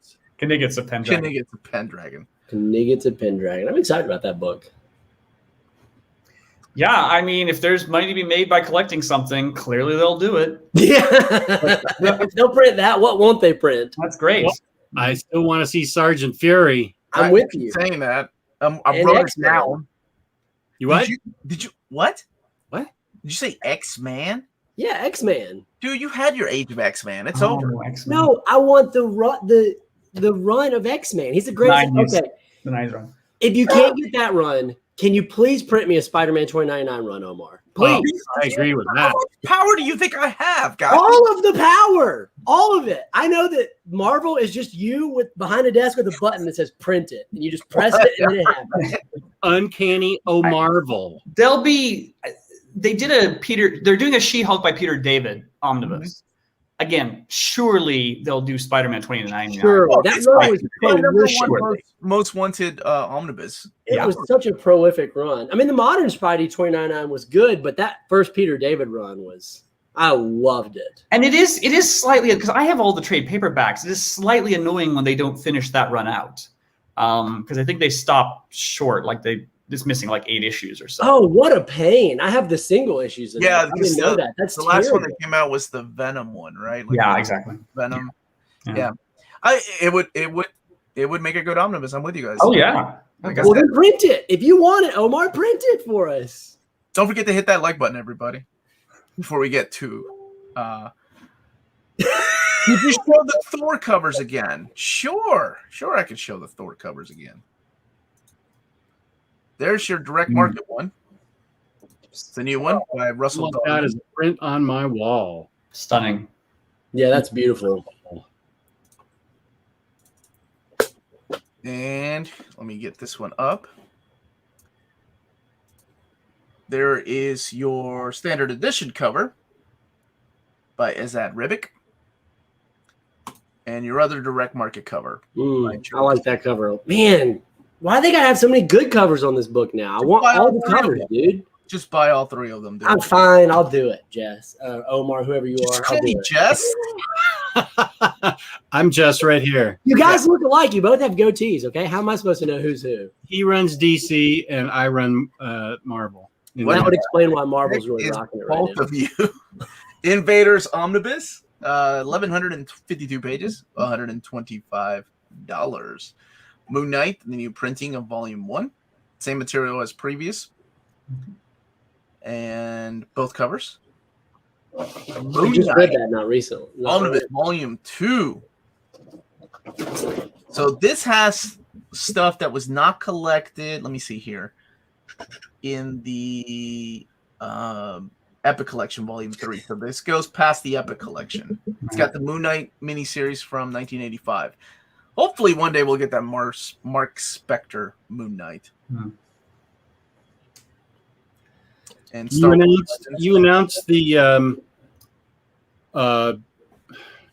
Knights of Pendragon. Knights of Pendragon. I'm excited about that book. Yeah, I mean, if there's money to be made by collecting something, clearly they'll do it. Yeah. If they'll print that, what won't they print? That's great. Well, I still want to see Sergeant Fury. I'm with you. Saying that. I wrote it down. You what? Did you what? What? Did you say X-Man? Yeah, X-Man. Dude, you had your Age of X-Man. It's over. X-Men. No, I want the run of X-Man. He's the greatest. Okay. The 90s run. If you can't get that run, can you please print me a Spider-Man 2099 run, Omar? Please. I agree with that. How much power do you think I have, guys? All of the power. All of it. I know that Marvel is just you behind a desk with a button that says print it. And you just press it and then it happens. Uncanny Omarvel. They're doing a She-Hulk by Peter David omnibus. Again, surely they'll do Spider-Man 2099. Sure. That run was prolific. Most wanted omnibus. It was such a prolific run. I mean, the modern Spidey 2099 was good, but that first Peter David run I loved it. And it is slightly, because I have all the trade paperbacks, it is slightly annoying when they don't finish that run out. Because I think they stop short, it's missing 8 issues or so. Oh, what a pain. I have the single issues. I didn't know that. That's the terrible. last one that came out was the Venom one, right? Exactly. Venom. Yeah. It would make a good omnibus. I'm with you guys. Oh, yeah. Like I Well, said, then print it. If you want it, Omar, print it for us. don't forget to hit that like button, everybody, before we get to. Did you show the Thor covers again? Sure, I could show the Thor covers again. There's your direct market one. It's the new one by Russell. That is a print on my wall. Stunning. Yeah, that's beautiful. And let me get this one up. There is your standard edition cover by Ezad Ribic. And your other direct market cover. I like that cover. Man, why they gotta have so many good covers on this book now? I want all the covers, dude. Just buy all 3 of them, dude. I'm fine. I'll do it, Jess. Omar, whoever you are. I'll do it. Jess. I'm Jess right here. You guys look alike. You both have goatees, okay? How am I supposed to know who's who? He runs DC and I run Marvel. That would explain why Marvel's really rocking it right both now. of you. Invaders Omnibus, 1,152 pages, $125. Moon Knight, the new printing of Volume 1. Same material as previous. And both covers. I just read that not recently. Omnibus Volume 2. So this has stuff that was not collected. Let me see here. In the Epic Collection Volume 3. So this goes past the Epic Collection. It's got the Moon Knight miniseries from 1985. Hopefully one day we'll get that Mark Spector Moon Knight. And you announced the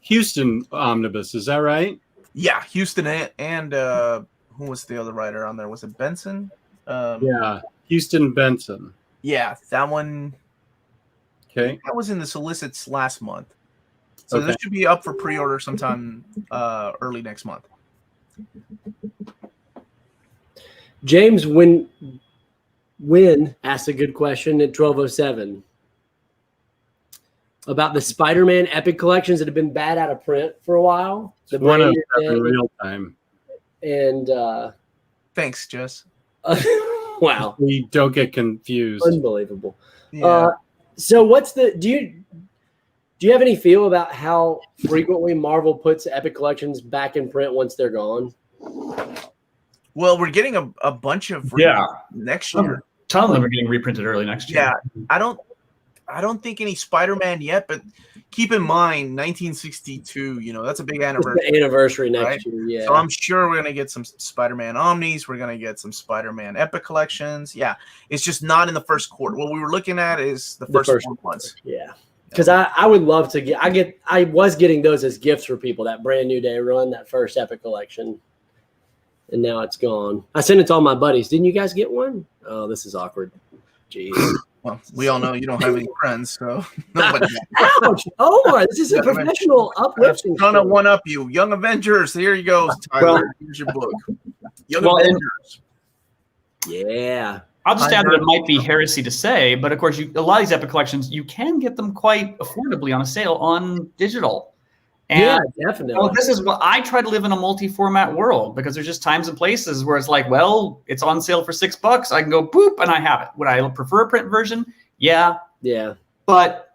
Houston Omnibus, is that right? Yeah, Houston and who was the other writer on there? Was it Benson? Yeah, Houston Benson. Yeah, that one. Okay. That was in the solicits last month. So this should be up for pre-order sometime early next month. James Wynn asked a good question at 12:07 about the Spider-Man Epic collections that have been bad out of print for a while. The One of them in real time. And thanks, Jess. Wow. We don't get confused. Unbelievable. Yeah. So what's do you have any feel about how frequently Marvel puts Epic collections back in print once they're gone? Well, we're getting a bunch of next year. Ton of them are getting reprinted early next year. Yeah, I don't think any Spider-Man yet, but keep in mind 1962. You know, that's a big anniversary. The anniversary next year. Yeah. So I'm sure we're gonna get some Spider-Man Omnis. We're gonna get some Spider-Man Epic collections. Yeah, it's just not in the first quarter. What we were looking at is the first 4 months. Yeah. Because I would love to I was getting those as gifts for people, that brand new day run, that first Epic collection. And now it's gone. I sent it to all my buddies. Didn't you guys get one? Oh, this is awkward. Jeez. Well, we all know you don't have any friends, so nobody. Ouch! Omar, this is a professional uplifting. I'm trying to one up you. Young Avengers. Here you go, Tyler. Here's your book. Young Avengers. Yeah. I'll just add that it might be heresy to say, but of course, a lot of these Epic collections, you can get them quite affordably on a sale on digital. And yeah, definitely. Well, this is what I try to live in a multi-format world, because there's just times and places where it's like, well, it's on sale for $6. I can go boop and I have it. Would I prefer a print version? Yeah. Yeah. But,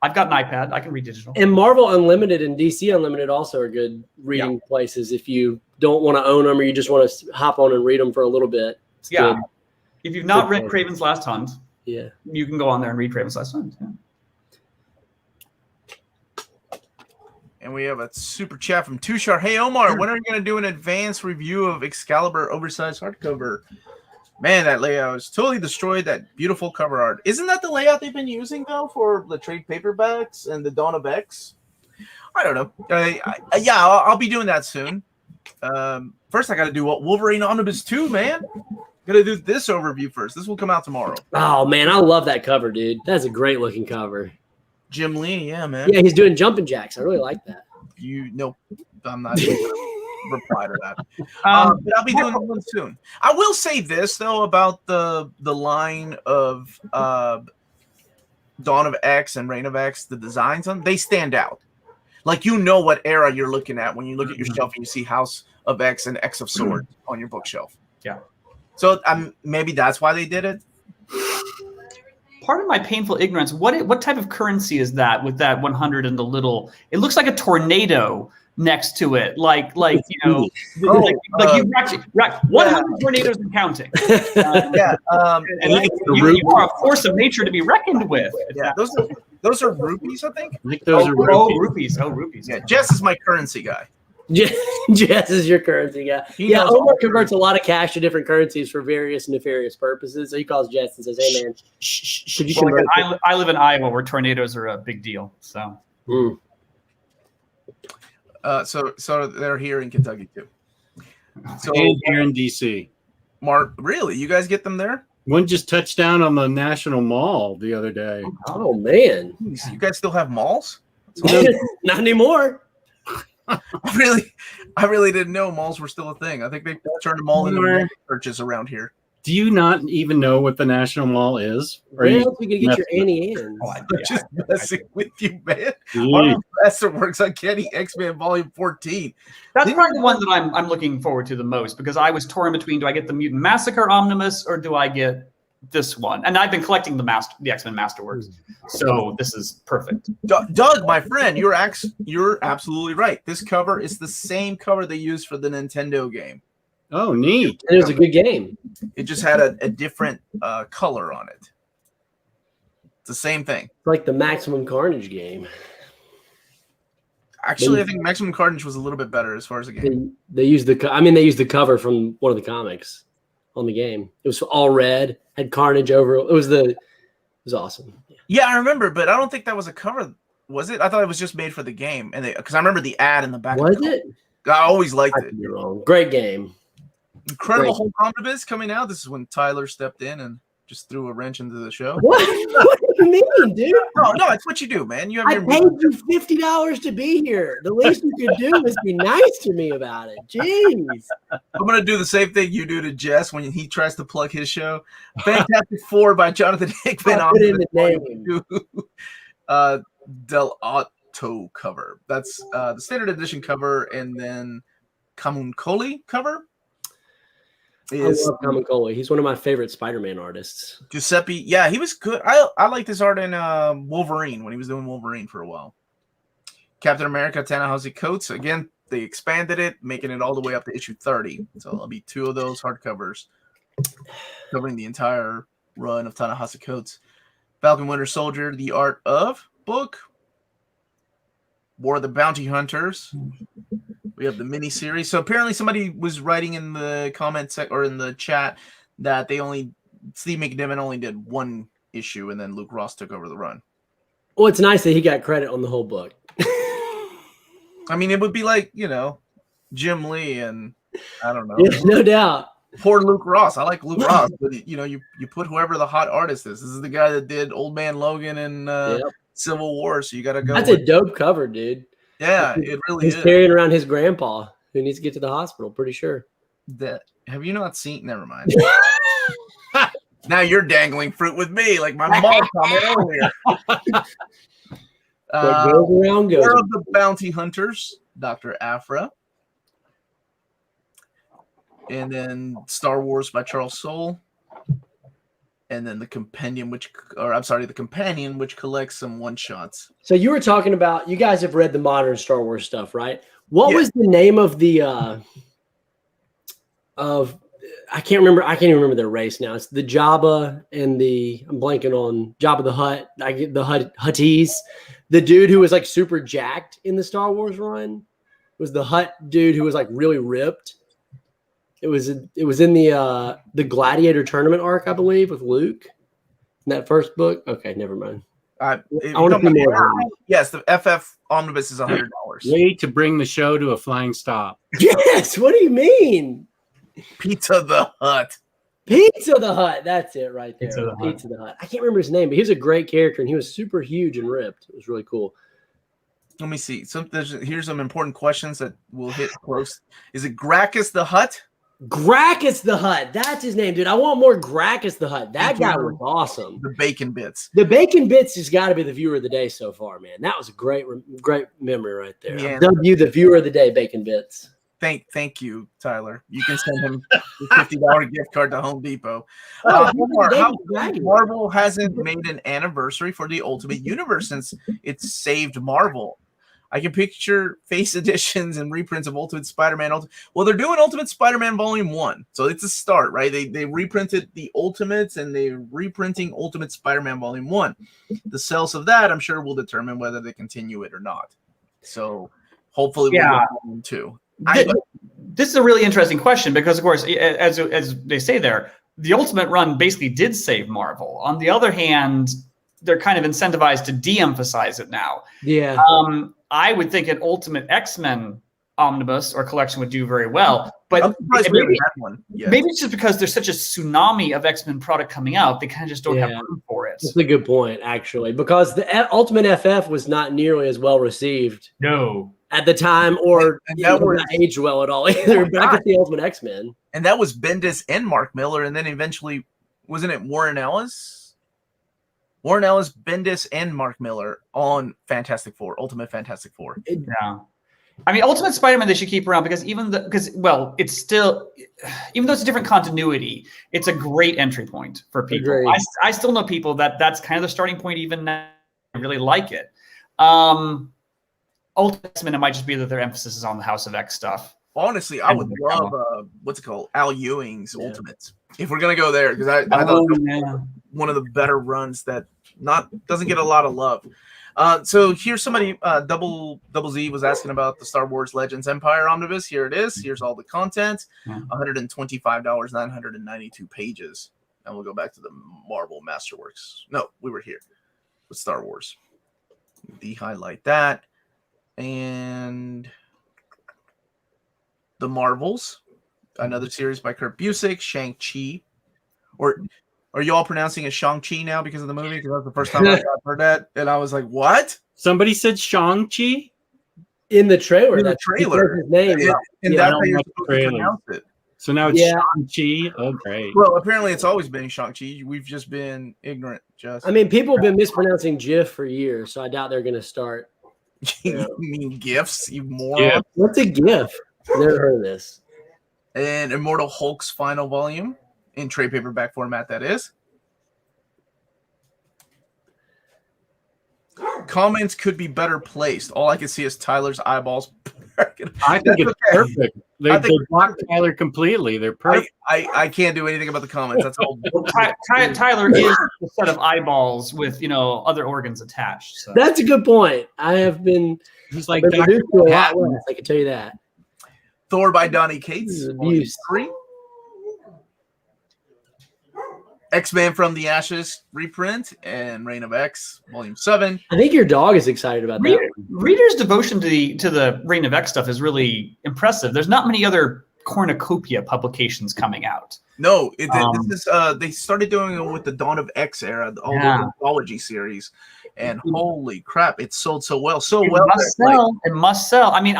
I've got an iPad. I can read digital. And Marvel Unlimited and DC Unlimited also are good reading places if you don't want to own them or you just want to hop on and read them for a little bit. It's good. If you've not read Craven's Last Hunt, you can go on there and read Craven's Last Hunt. Yeah. And we have a super chat from Tushar. Hey, Omar, when are you going to do an advanced review of Excalibur oversized hardcover? Man, that layout is totally destroyed. That beautiful cover art. Isn't that the layout they've been using, though, for the trade paperbacks and the Dawn of X? I don't know. I'll be doing that soon. First, I got to do Wolverine Omnibus 2, man. Got to do this overview first. This will come out tomorrow. Oh, man, I love that cover, dude. That's a great looking cover. Jim Lee, yeah, man. Yeah, he's doing jumping jacks. I really like that. I'm not going to reply to that. But I'll be doing one soon. I will say this, though, about the line of Dawn of X and Reign of X, the designs on they stand out. Like, what era you're looking at when you look at your shelf and you see House of X and X of Swords on your bookshelf. Yeah. So maybe that's why they did it. Part of my painful ignorance, what type of currency is that with that 100 and the little? It looks like a tornado next to it, like you know, you rack 100 tornadoes and counting. And you are a force of nature to be reckoned with. Yeah, those are rupees, I think. I think those are rupees. Rupees. Yeah, Jess is my currency guy. Jess is your currency guy. Yeah, Omar converts a lot of cash to different currencies for various nefarious purposes. So he calls Jess and says, "Hey, man, could you convert?" I live in Iowa, where tornadoes are a big deal. So, so they're here in Kentucky too. So and here in DC. Mark, really? You guys get them there? One just touched down on the National Mall the other day. Oh man, you guys still have malls? Not anymore. I really didn't know malls were still a thing. I think they turned them all into churches around here. Do you not even know what the National Mall is? Where else we can get your Annie in? I'm just messing with you, man. Masterworks Uncanny X-Men Volume 14. That's probably the one that I'm looking forward to the most, because I was torn between, do I get the Mutant Massacre Omnibus or do I get this one? And I've been collecting the X-Men Masterworks, so this is perfect. Doug, my friend, you're absolutely right. This cover is the same cover they used for the Nintendo game. Oh, neat. And it was a good game. It just had a different color on it. It's the same thing. It's like the Maximum Carnage game. Actually, I think Maximum Carnage was a little bit better as far as the game. They used the cover from one of the comics on the game. It was all red, had Carnage over. It was awesome. Yeah, I remember, but I don't think that was a cover. Was it? I thought it was just made for the game, and because I remember the ad in the back. Was it? I always liked it. You're wrong. Great game. Incredible Hulk Omnibus coming out. This is when Tyler stepped in and just threw a wrench into the show. What do you mean, dude? No, it's what you do, man. I paid you $50 to be here. The least you could do is be nice to me about it. Jeez. I'm gonna do the same thing you do to Jess when he tries to plug his show. Fantastic Four by Jonathan Hickman. I'll put in the name. Del Otto cover. That's the standard edition cover, and then Camuncoli cover. I love Camuncoli. He's one of my favorite Spider-Man artists. Giuseppe, yeah, he was good. I liked his art in Wolverine when he was doing Wolverine for a while. Captain America, Ta-Nehisi Coates. Again, they expanded it, making it all the way up to issue 30. So there'll be 2 of those hardcovers covering the entire run of Ta-Nehisi Coates. Falcon Winter Soldier, the art of book. War of the Bounty Hunters. We have the miniseries. So apparently somebody was writing in the comment or in the chat that Steve McNiven only did 1 issue and then Luke Ross took over the run. Well, it's nice that he got credit on the whole book. I mean, it would be like, Jim Lee and I don't know. Yeah, no doubt. Poor Luke Ross. I like Luke Ross, but you put whoever the hot artist is. This is the guy that did Old Man Logan and Civil War, so you got to go. That's a dope cover, dude. Yeah, it really is. He's carrying around his grandpa who needs to get to the hospital, pretty sure. Have you not seen? Never mind. Now you're dangling fruit with me, like my mom commented earlier. What goes around goes. War of the Bounty Hunters, Dr. Aphra. And then Star Wars by Charles Soule. And then the Companion, which collects some one-shots. So you were talking about, you guys have read the modern Star Wars stuff, right? What was the name of the I can't even remember their race now. It's the Jabba and I'm blanking on Jabba the Hutt. I get the Hutties. The dude who was like super jacked in the Star Wars run was the Hutt dude who was like really ripped. It was in the Gladiator tournament arc, I believe, with Luke in that first book. Okay, never mind. I want to be more. Yes, the FF Omnibus is $100. Way to bring the show to a flying stop. Yes. What do you mean? Pizza the Hutt. Pizza the Hutt. That's it right there. Pizza the Hutt. I can't remember his name, but he was a great character, and he was super huge and ripped. It was really cool. Let me see. Here's some important questions that we'll hit close. Is it Gracchus the Hutt? Gracchus the Hutt. That's his name, dude. I want more Gracchus the Hutt. That guy was awesome. The Bacon Bits. The Bacon Bits has got to be the viewer of the day so far, man. That was a great memory right there. Yeah. W, the viewer of the day, Bacon Bits. Thank you, Tyler. You can send him a $50 gift card to Home Depot. Omar, how Marvel hasn't made an anniversary for the Ultimate Universe since it's saved Marvel? I can picture face editions and reprints of Ultimate Spider-Man. Well, they're doing Ultimate Spider-Man Volume 1, so it's a start, right? They reprinted the Ultimates, and they're reprinting Ultimate Spider-Man Volume 1. The sales of that, I'm sure, will determine whether they continue it or not. So hopefully we'll get Volume 2. This is a really interesting question because, of course, as they say there, the Ultimate run basically did save Marvel. On the other hand, they're kind of incentivized to de-emphasize it now. Yeah. I would think an Ultimate X-Men omnibus or collection would do very well. But I'm surprised we haven't had one yet. Maybe it's just because there's such a tsunami of X-Men product coming out, they kind of just don't have room for it. That's a good point, actually, because the Ultimate FF was not nearly as well received. No. At the time, or that not aged well at all either. Back at the Ultimate X-Men. And that was Bendis and Mark Millar, and then eventually, wasn't it Warren Ellis? Warren Ellis, Bendis, and Mark Millar on Fantastic Four, Ultimate Fantastic Four. Yeah. I mean, Ultimate Spider-Man they should keep around because it's still, even though it's a different continuity, it's a great entry point for people. I still know people that's kind of the starting point even now. I really like it. Ultimate X-Men, it might just be that their emphasis is on the House of X stuff. Honestly, I would love Al Ewing's Ultimates. If we're gonna go there, because I thought one of the better runs that doesn't get a lot of love. So here's somebody, Double Z was asking about the Star Wars Legends Empire Omnibus. Here it is. Here's all the content. $125, 992 pages. And we'll go back to the Marvel Masterworks. No, we were here with Star Wars. De-highlight that. And the Marvels, another series by Kurt Busiek, Shang Chi. Or are you all pronouncing it Shang Chi now because of the movie? Because that's the first time I heard that, and I was like, "What?" Somebody said Shang Chi in the trailer. In the trailer, his name, and that's how you're supposed to pronounce it. So now it's Shang Chi. Oh, great. Well, apparently it's always been Shang Chi. We've just been ignorant. I mean, people have been mispronouncing GIF for years, so I doubt they're going to start. You mean GIFs, you moron? Yeah. What's a GIF? Never heard of this. And Immortal Hulk's final volume in trade paperback format, that is. Comments could be better placed. All I can see is Tyler's eyeballs. I think it's perfect. They block Tyler completely. They're perfect. I can't do anything about the comments. That's all. Tyler is a set of eyeballs with other organs attached. So. That's a good point. I have been. He's like Dr. a lot less, I can tell you that. Thor by Donny Cates. Abuse. 3. X-Men from the Ashes reprint and Reign of X Volume 7. I think your dog is excited about that. Readers' devotion to the Reign of X stuff is really impressive. There's not many other cornucopia publications coming out. No, this is they started doing it with the Dawn of X era, all the anthology series, and holy crap, it sold so well. It must sell. I mean,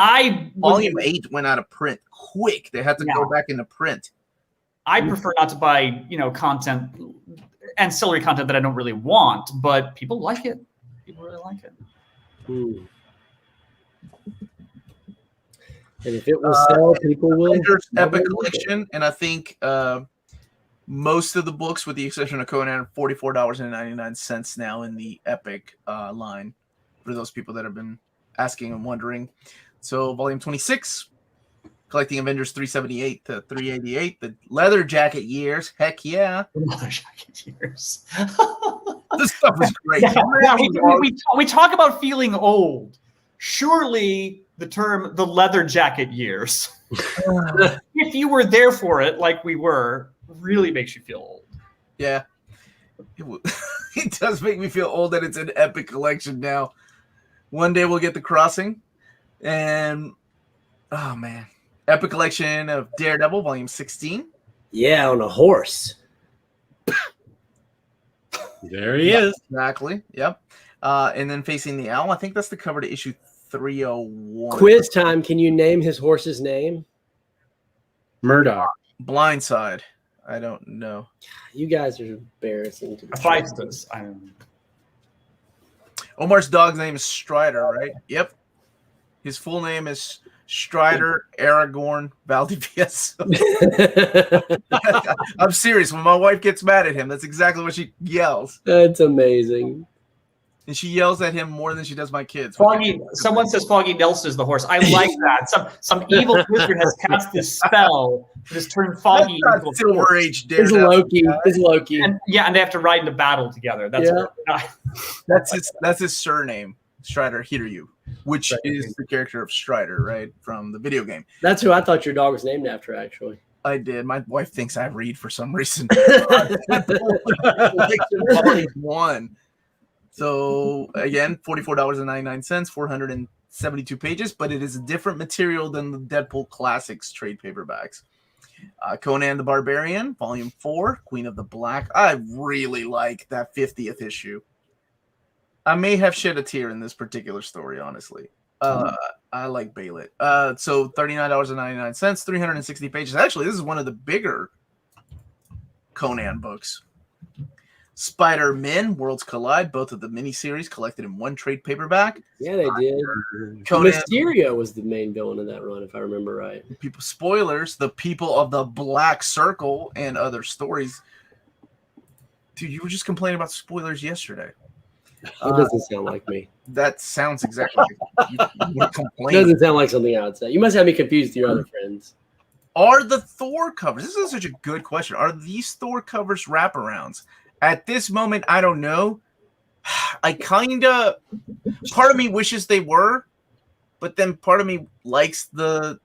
Volume 8 went out of print quick. They had to go back into print. I prefer not to buy, ancillary content that I don't really want, but people like it. People really like it. And if it will sell, people will. Avengers Epic Collection, and I think most of the books, with the exception of Conan, are $44.99 now in the Epic line for those people that have been asking and wondering. So, Volume 26. Collecting Avengers 378 to 388, the leather jacket years. Heck yeah. Leather jacket years. This stuff is great. We talk about feeling old. Surely the term the leather jacket years, if you were there for it like we were, really makes you feel old. Yeah. It does make me feel old that it's an Epic collection now. One day we'll get the Crossing. And, oh, man. Epic Collection of Daredevil, Volume 16. Yeah, on a horse. There he is. Exactly. Yep. And then Facing the Owl. I think that's the cover to issue 301. Quiz time. Can you name his horse's name? Murdoch. Blindside. I don't know. You guys are embarrassing to Hephaestus. Omar's dog's name is Strider, right? Yep. His full name is Strider, Aragorn, Valdivieso. I'm serious. When my wife gets mad at him, that's exactly what she yells. That's amazing. And she yells at him more than she does my kids. Foggy. Someone says Foggy Nelson is the horse. I like that. Some evil wizard has cast this spell to just turn Foggy into a Silver horse. Age Daredevil. It's Loki. And they have to ride into battle together. That's his surname, Strider Hiryu, which is the character of Strider, right, from the video game. That's who I thought your dog was named after, actually. I did. My wife thinks I read for some reason. 1. So again, $44.99, 472 pages, but it is a different material than the Deadpool Classics trade paperbacks. Conan the Barbarian, Volume 4, Queen of the Black. I really like that 50th issue. I may have shed a tear in this particular story, honestly. I like Bailet. So $39.99, 360 pages. Actually, this is one of the bigger Conan books. Spider-Man, Worlds Collide, both of the miniseries collected in one trade paperback. Yeah, they did. Conan, Mysterio was the main villain in that run, if I remember right. Spoilers, the people of the Black Circle and other stories. Dude, you were just complaining about spoilers yesterday. That doesn't sound like me. That sounds exactly like you would complain. Doesn't sound like something I would say. You must have me confused with your other friends. Are the Thor covers, this is such a good question, are these Thor covers wraparounds? At this moment, I don't know. I kind of, part of me wishes they were, but then part of me likes the,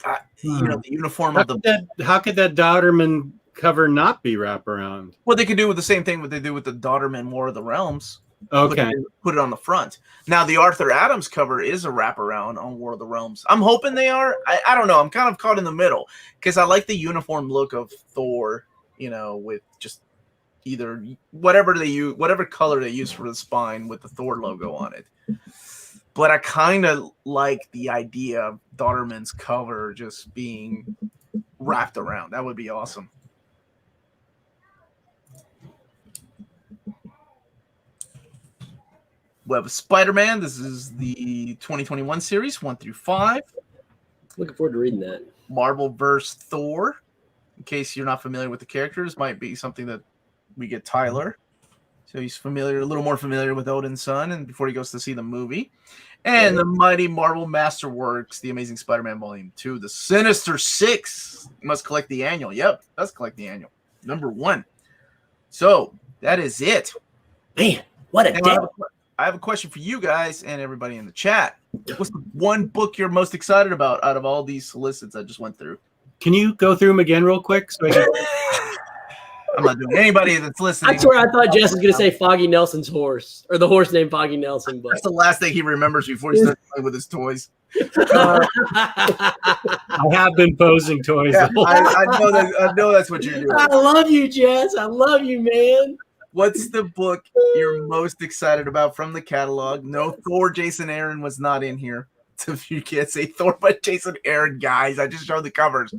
the uniform of the. How could that Dauterman cover not be wraparound? Well, they could do with the same thing what they do with the Dauterman War of the Realms. Okay. Put it on the front. Now, the Arthur Adams cover is a wraparound on War of the Realms. I'm hoping they are. I don't know. I'm kind of caught in the middle because I like the uniform look of Thor. With just either whatever color they use for the spine with the Thor logo on it. But I kind of like the idea of Dauterman's cover just being wrapped around. That would be awesome. We have Spider-Man. This is the 2021 series, 1 through 5. Looking forward to reading that. Marvel-verse Thor. In case you're not familiar with the characters, might be something that we get Tyler. So he's a little more familiar with Odin's son, and before he goes to see the movie. And the mighty Marvel Masterworks, The Amazing Spider-Man Volume 2, The Sinister Six. You must collect the annual. Yep, does collect the annual. Number 1. So that is it. Man, what a day. I have a question for you guys and everybody in the chat. What's the one book you're most excited about out of all these solicits I just went through? Can you go through them again real quick? So I'm not doing anybody that's listening. I swear I thought Jess was going to say Foggy Nelson's horse, or the horse named Foggy Nelson. But that's the last thing he remembers before he starts playing with his toys. I have been posing toys. Yeah, I know that's what you're doing. I love you, Jess. I love you, man. What's the book you're most excited about from the catalog? No, Thor, Jason Aaron was not in here. So you can't say Thor, but Jason Aaron, guys. I just showed the covers.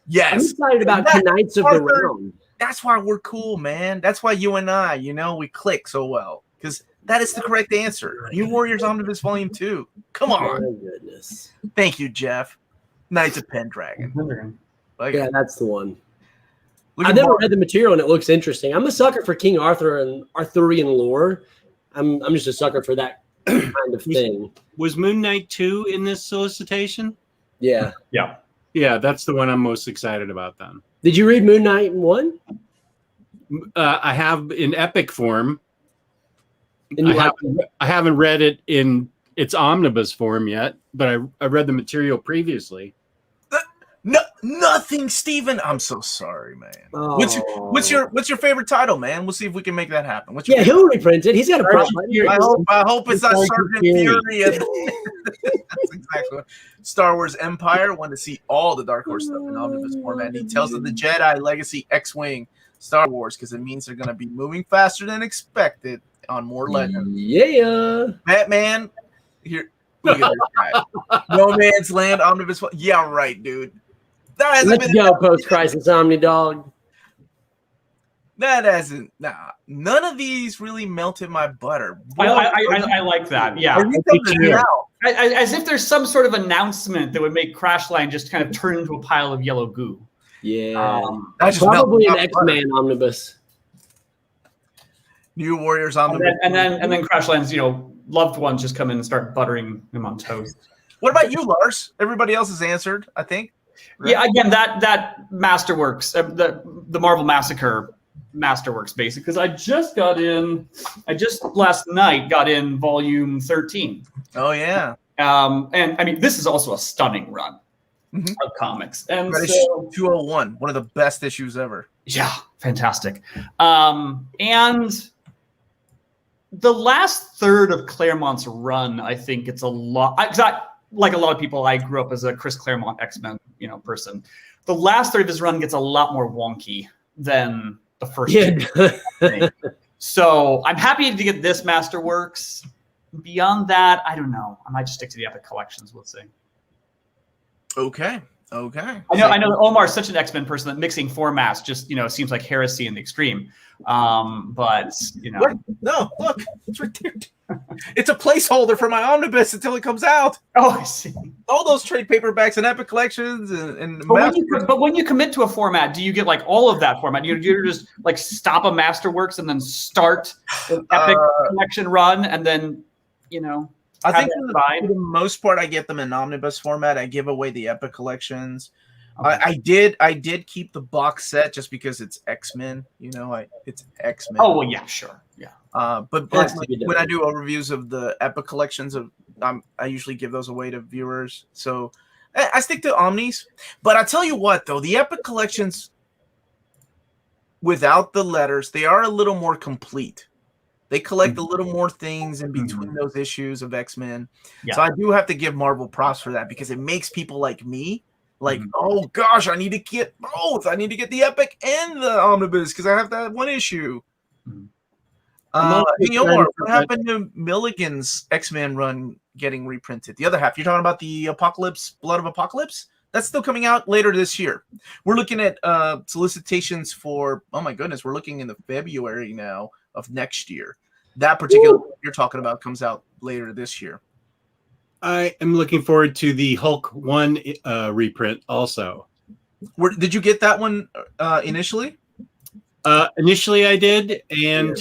Yes. I'm excited about Knights of the Realm. That's why we're cool, man. That's why you and I, we click so well. Because that is the correct answer. New Warriors Omnibus Volume 2. Come on. My goodness. Thank you, Jeff. Knights of Pendragon. Yeah, that's the one. I've never read the material, and it looks interesting. I'm a sucker for King Arthur and Arthurian lore. I'm just a sucker for that kind of thing. Was Moon Knight 2 in this solicitation? Yeah. Yeah, that's the one I'm most excited about then. Did you read Moon Knight 1? I have in epic form. I haven't read it in its omnibus form yet, but I read the material previously. No, nothing, Steven. I'm so sorry, man. Oh. What's your favorite title, man? We'll see if we can make that happen. He'll reprint it. He's got a problem. I hope it's not Sergeant Fury. That's exactly what. Star Wars Empire. Want to see all the Dark Horse stuff in omnibus format. He tells of the Jedi Legacy X-Wing Star Wars because it means they're going to be moving faster than expected on more Legends. Yeah. Batman. Here. Look at this guy. No Man's Land Omnibus. Yeah, right, dude. Let's go, post-crisis Omni Dog. That hasn't. Nah, none of these really melted my butter. I like that. Yeah. As if there's some sort of announcement that would make Crashland just kind of turn into a pile of yellow goo. Yeah. Probably an X-Man omnibus. New Warriors omnibus. And then Crashland's, loved ones just come in and start buttering him on toast. What about you, Lars? Everybody else has answered, I think. Right? Yeah, again, that Masterworks, the Marvel Massacre Masterworks basic, because I just last night got in volume 13. Oh yeah. And I mean, this is also a stunning run of comics. And so, 201, one of the best issues ever. Yeah, fantastic. And the last third of Claremont's run, I think it's a lot. Like a lot of people, I grew up as a Chris Claremont X-Men, person. The last third of his run gets a lot more wonky than the first. Yeah. So I'm happy to get this Masterworks. Beyond that, I don't know. I might just stick to the Epic collections. We'll see. Okay. I know that Omar's such an X-Men person that mixing formats just, seems like heresy in the extreme. But What? No, look, it's right there. It's a placeholder for my omnibus until it comes out. Oh, I see. All those trade paperbacks and Epic collections and but when you commit to a format, do you get like all of that format? Do you just like stop a Masterworks and then start an Epic collection run and then, I think for the most part, I get them in omnibus format. I give away the Epic collections. Okay. I did keep the box set just because it's X-Men. It's X-Men. Oh well, yeah, sure, yeah. But when I do overviews of the Epic collections, I usually give those away to viewers. So I stick to Omnis. But I tell you what, though, the Epic collections without the letters, they are a little more complete. They collect a little more things in between those issues of X-Men. Yeah. So I do have to give Marvel props for that because it makes people like me oh gosh, I need to get both. I need to get the Epic and the Omnibus because I have that one issue. Hey, Omar, what happened to Milligan's X-Men run getting reprinted? The other half, you're talking about the Apocalypse, Blood of Apocalypse? That's still coming out later this year. We're looking at solicitations for, oh my goodness, we're looking in the February now of next year. That particular you're talking about comes out later this year. I am looking forward to the Hulk 1 reprint also. Did you get that one initially? Initially I did, and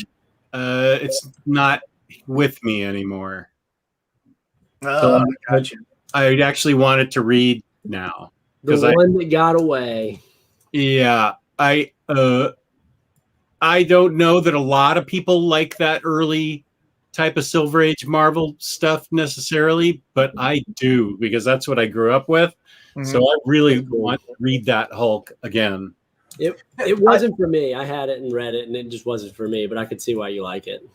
it's not with me anymore. So I actually wanted to read now. The one that got away. Yeah, I don't know that a lot of people like that early type of Silver Age Marvel stuff necessarily, but I do because that's what I grew up with. So I really want to read that Hulk again. It wasn't for me. I had it and read it, and it just wasn't for me. But I could see why you like it.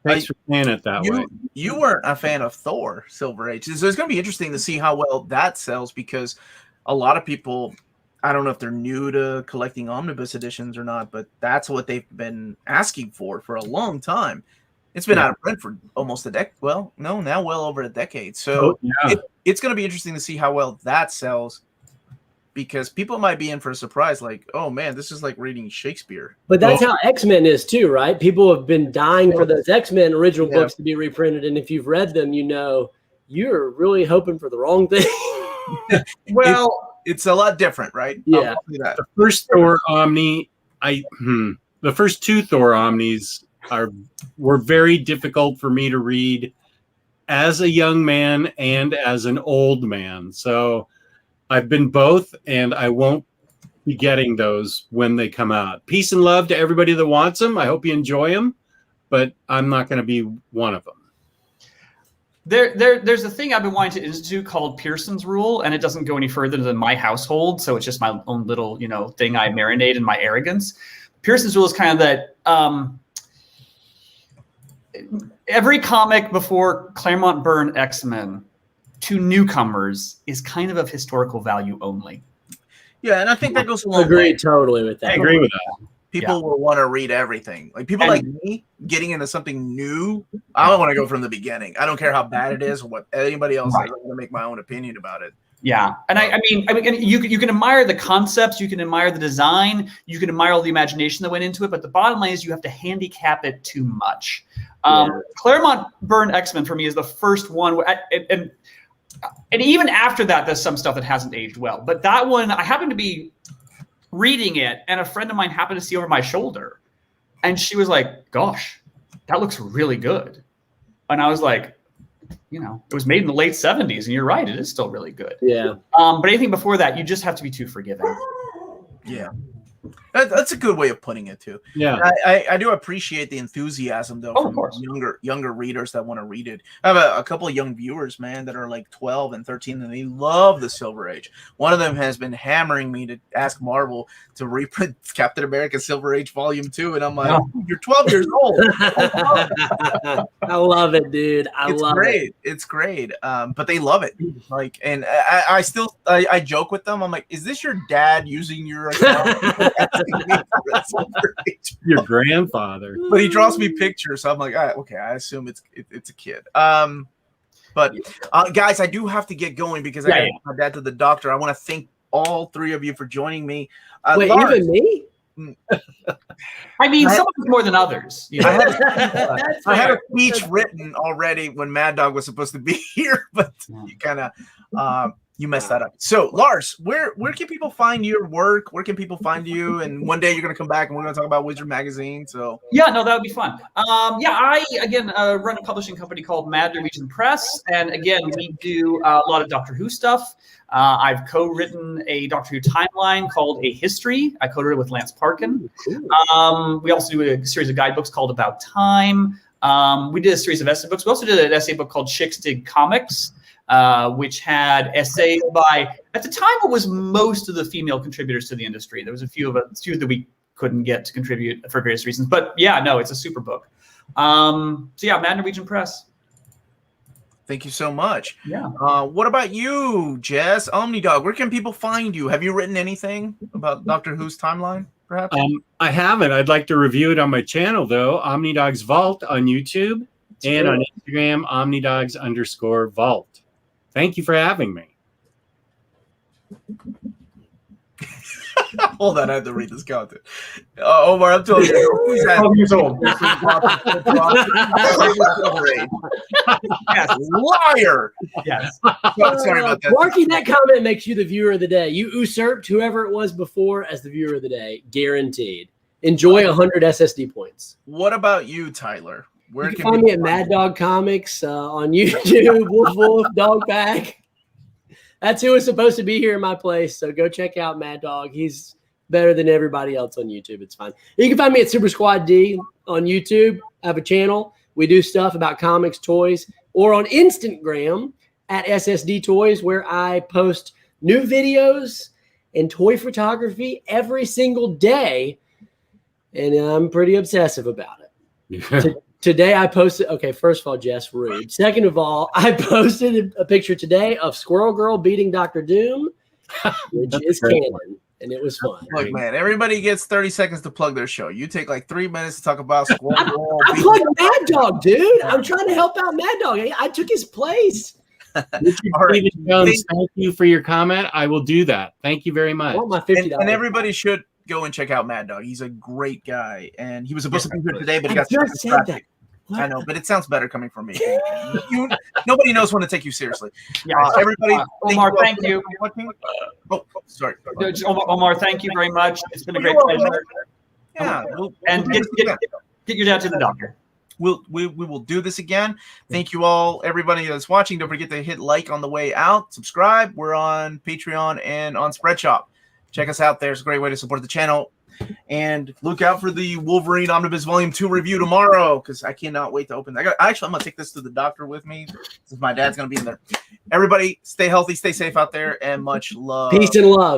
Thanks for saying it that way. You weren't a fan of Thor Silver Age, so it's going to be interesting to see how well that sells because a lot of people, I don't know if they're new to collecting omnibus editions or not, but that's what they've been asking for a long time. It's been out of print for almost a decade. Well, no, now well over a decade. So it's going to be interesting to see how well that sells because people might be in for a surprise like, oh, man, this is like reading Shakespeare. But that's how X-Men is too, right? People have been dying for those X-Men original books to be reprinted. And if you've read them, you're really hoping for the wrong thing. Well, it's a lot different, right? Yeah. The first Thor Omni, the first two Thor Omnis were very difficult for me to read as a young man and as an old man. So I've been both, and I won't be getting those when they come out. Peace and love to everybody that wants them. I hope you enjoy them, but I'm not going to be one of them. There's a thing I've been wanting to institute called Pearson's Rule, and it doesn't go any further than my household. So it's just my own little, thing I marinate in my arrogance. Pearson's Rule is kind of that every comic before Claremont Byrne X-Men to newcomers is kind of historical value only. Yeah, and I think that goes along. Agree totally with that. I agree with that. People will want to read everything. Like people like me getting into something new. I don't want to go from the beginning. I don't care how bad it is or what anybody else is. I'm going to make my own opinion about it. Yeah, and I mean, and you can admire the concepts, you can admire the design, you can admire all the imagination that went into it, but the bottom line is you have to handicap it too much. Claremont Byrne X-Men for me is the first one, and even after that, there's some stuff that hasn't aged well. But that one, I happened to be reading it, and a friend of mine happened to see over my shoulder, and she was like, "Gosh, that looks really good," and I was like, you know, it was made in the late 70s, and you're right, it is still really good. Yeah. But anything before that, you just have to be too forgiving. Yeah. That's a good way of putting it too. Yeah, I do appreciate the enthusiasm though from younger readers that want to read it. I have a couple of young viewers, man, that are like 12 and 13, and they love the Silver Age. One of them has been hammering me to ask Marvel to reprint Captain America Silver Age Volume 2, and I'm like, you're 12 years old. I love it, dude. It's great. It's great. But they love it. Like, and I still joke with them. I'm like, is this your dad using your account? Your grandfather. But he draws me pictures, so I'm like, okay, I assume it's a kid. But guys, I do have to get going because I got to take my dad to the doctor. I want to thank all three of you for joining me. Wait, Lars, even me? I mean, some of it's more than others. You know? I had a speech written already when Mad Dog was supposed to be here, but you kind of you messed that up. So, Lars, where can people find your work? Where can people find you? And one day you're going to come back and we're going to talk about Wizard Magazine. So, yeah, no, that would be fun. I again run a publishing company called Mad Norwegian Press, and again, we do a lot of Doctor Who stuff. I've co-written a Doctor Who timeline called A History. I co-wrote it with Lance Parkin. Cool. We also do a series of guidebooks called About Time. We did a series of essay books. We also did an essay book called Chicks Dig Comics, which had essays by, at the time, it was most of the female contributors to the industry. There was a few that we couldn't get to contribute for various reasons. But yeah, no, it's a super book. So yeah, Mad Norwegian Press. Thank you so much. Yeah. What about you, Jess? Omnidog, where can people find you? Have you written anything about Doctor Who's timeline, perhaps? I haven't. I'd like to review it on my channel, though. Omnidog's Vault on YouTube and on Instagram, Omnidogs_Vault. Thank you for having me. Hold on, I have to read this content. Omar, I'm telling you, who's 12 years old. Yes, liar. Yes. Sorry about that. Marking that comment makes you the viewer of the day. You usurped whoever it was before as the viewer of the day, guaranteed. Enjoy 100 SSD points. What about you, Tyler? Where you can find me at Mad Dog Comics on YouTube, Wolf, Dog Pack. That's who was supposed to be here in my place. So go check out Mad Dog. He's better than everybody else on YouTube. It's fine. You can find me at Super Squad D on YouTube. I have a channel. We do stuff about comics, toys, or on Instagram at SSD Toys, where I post new videos and toy photography every single day. And I'm pretty obsessive about it. Yeah. Today I posted, okay, first of all, Jess, rude. Second of all, I posted a picture today of Squirrel Girl beating Dr. Doom, which is canon, and it was fun. Look, man, everybody gets 30 seconds to plug their show. You take like 3 minutes to talk about Squirrel Girl. I plugged Mad Dog, dude. I'm trying to help out Mad Dog. I took his place. Right. Jones, thank you for your comment. I will do that. Thank you very much. I want my $50. And everybody should go and check out Mad Dog. He's a great guy, and he was supposed to be here today, but he got just said that. What? I know, but it sounds better coming from me. Nobody knows when to take you seriously. Yeah, everybody, Omar, thank you. Sorry. Omar, thank you very much. It's been a great pleasure. Yeah, and get your dad to the doctor. We will do this again. Thank you all, everybody that's watching. Don't forget to hit like on the way out. Subscribe. We're on Patreon and on Spreadshop. Check us out there. It's a great way to support the channel. And look out for the Wolverine Omnibus Volume 2 review tomorrow, because I cannot wait to open that. Actually, I'm going to take this to the doctor with me, since my dad's going to be in there. Everybody, stay healthy, stay safe out there, and much love. Peace and love.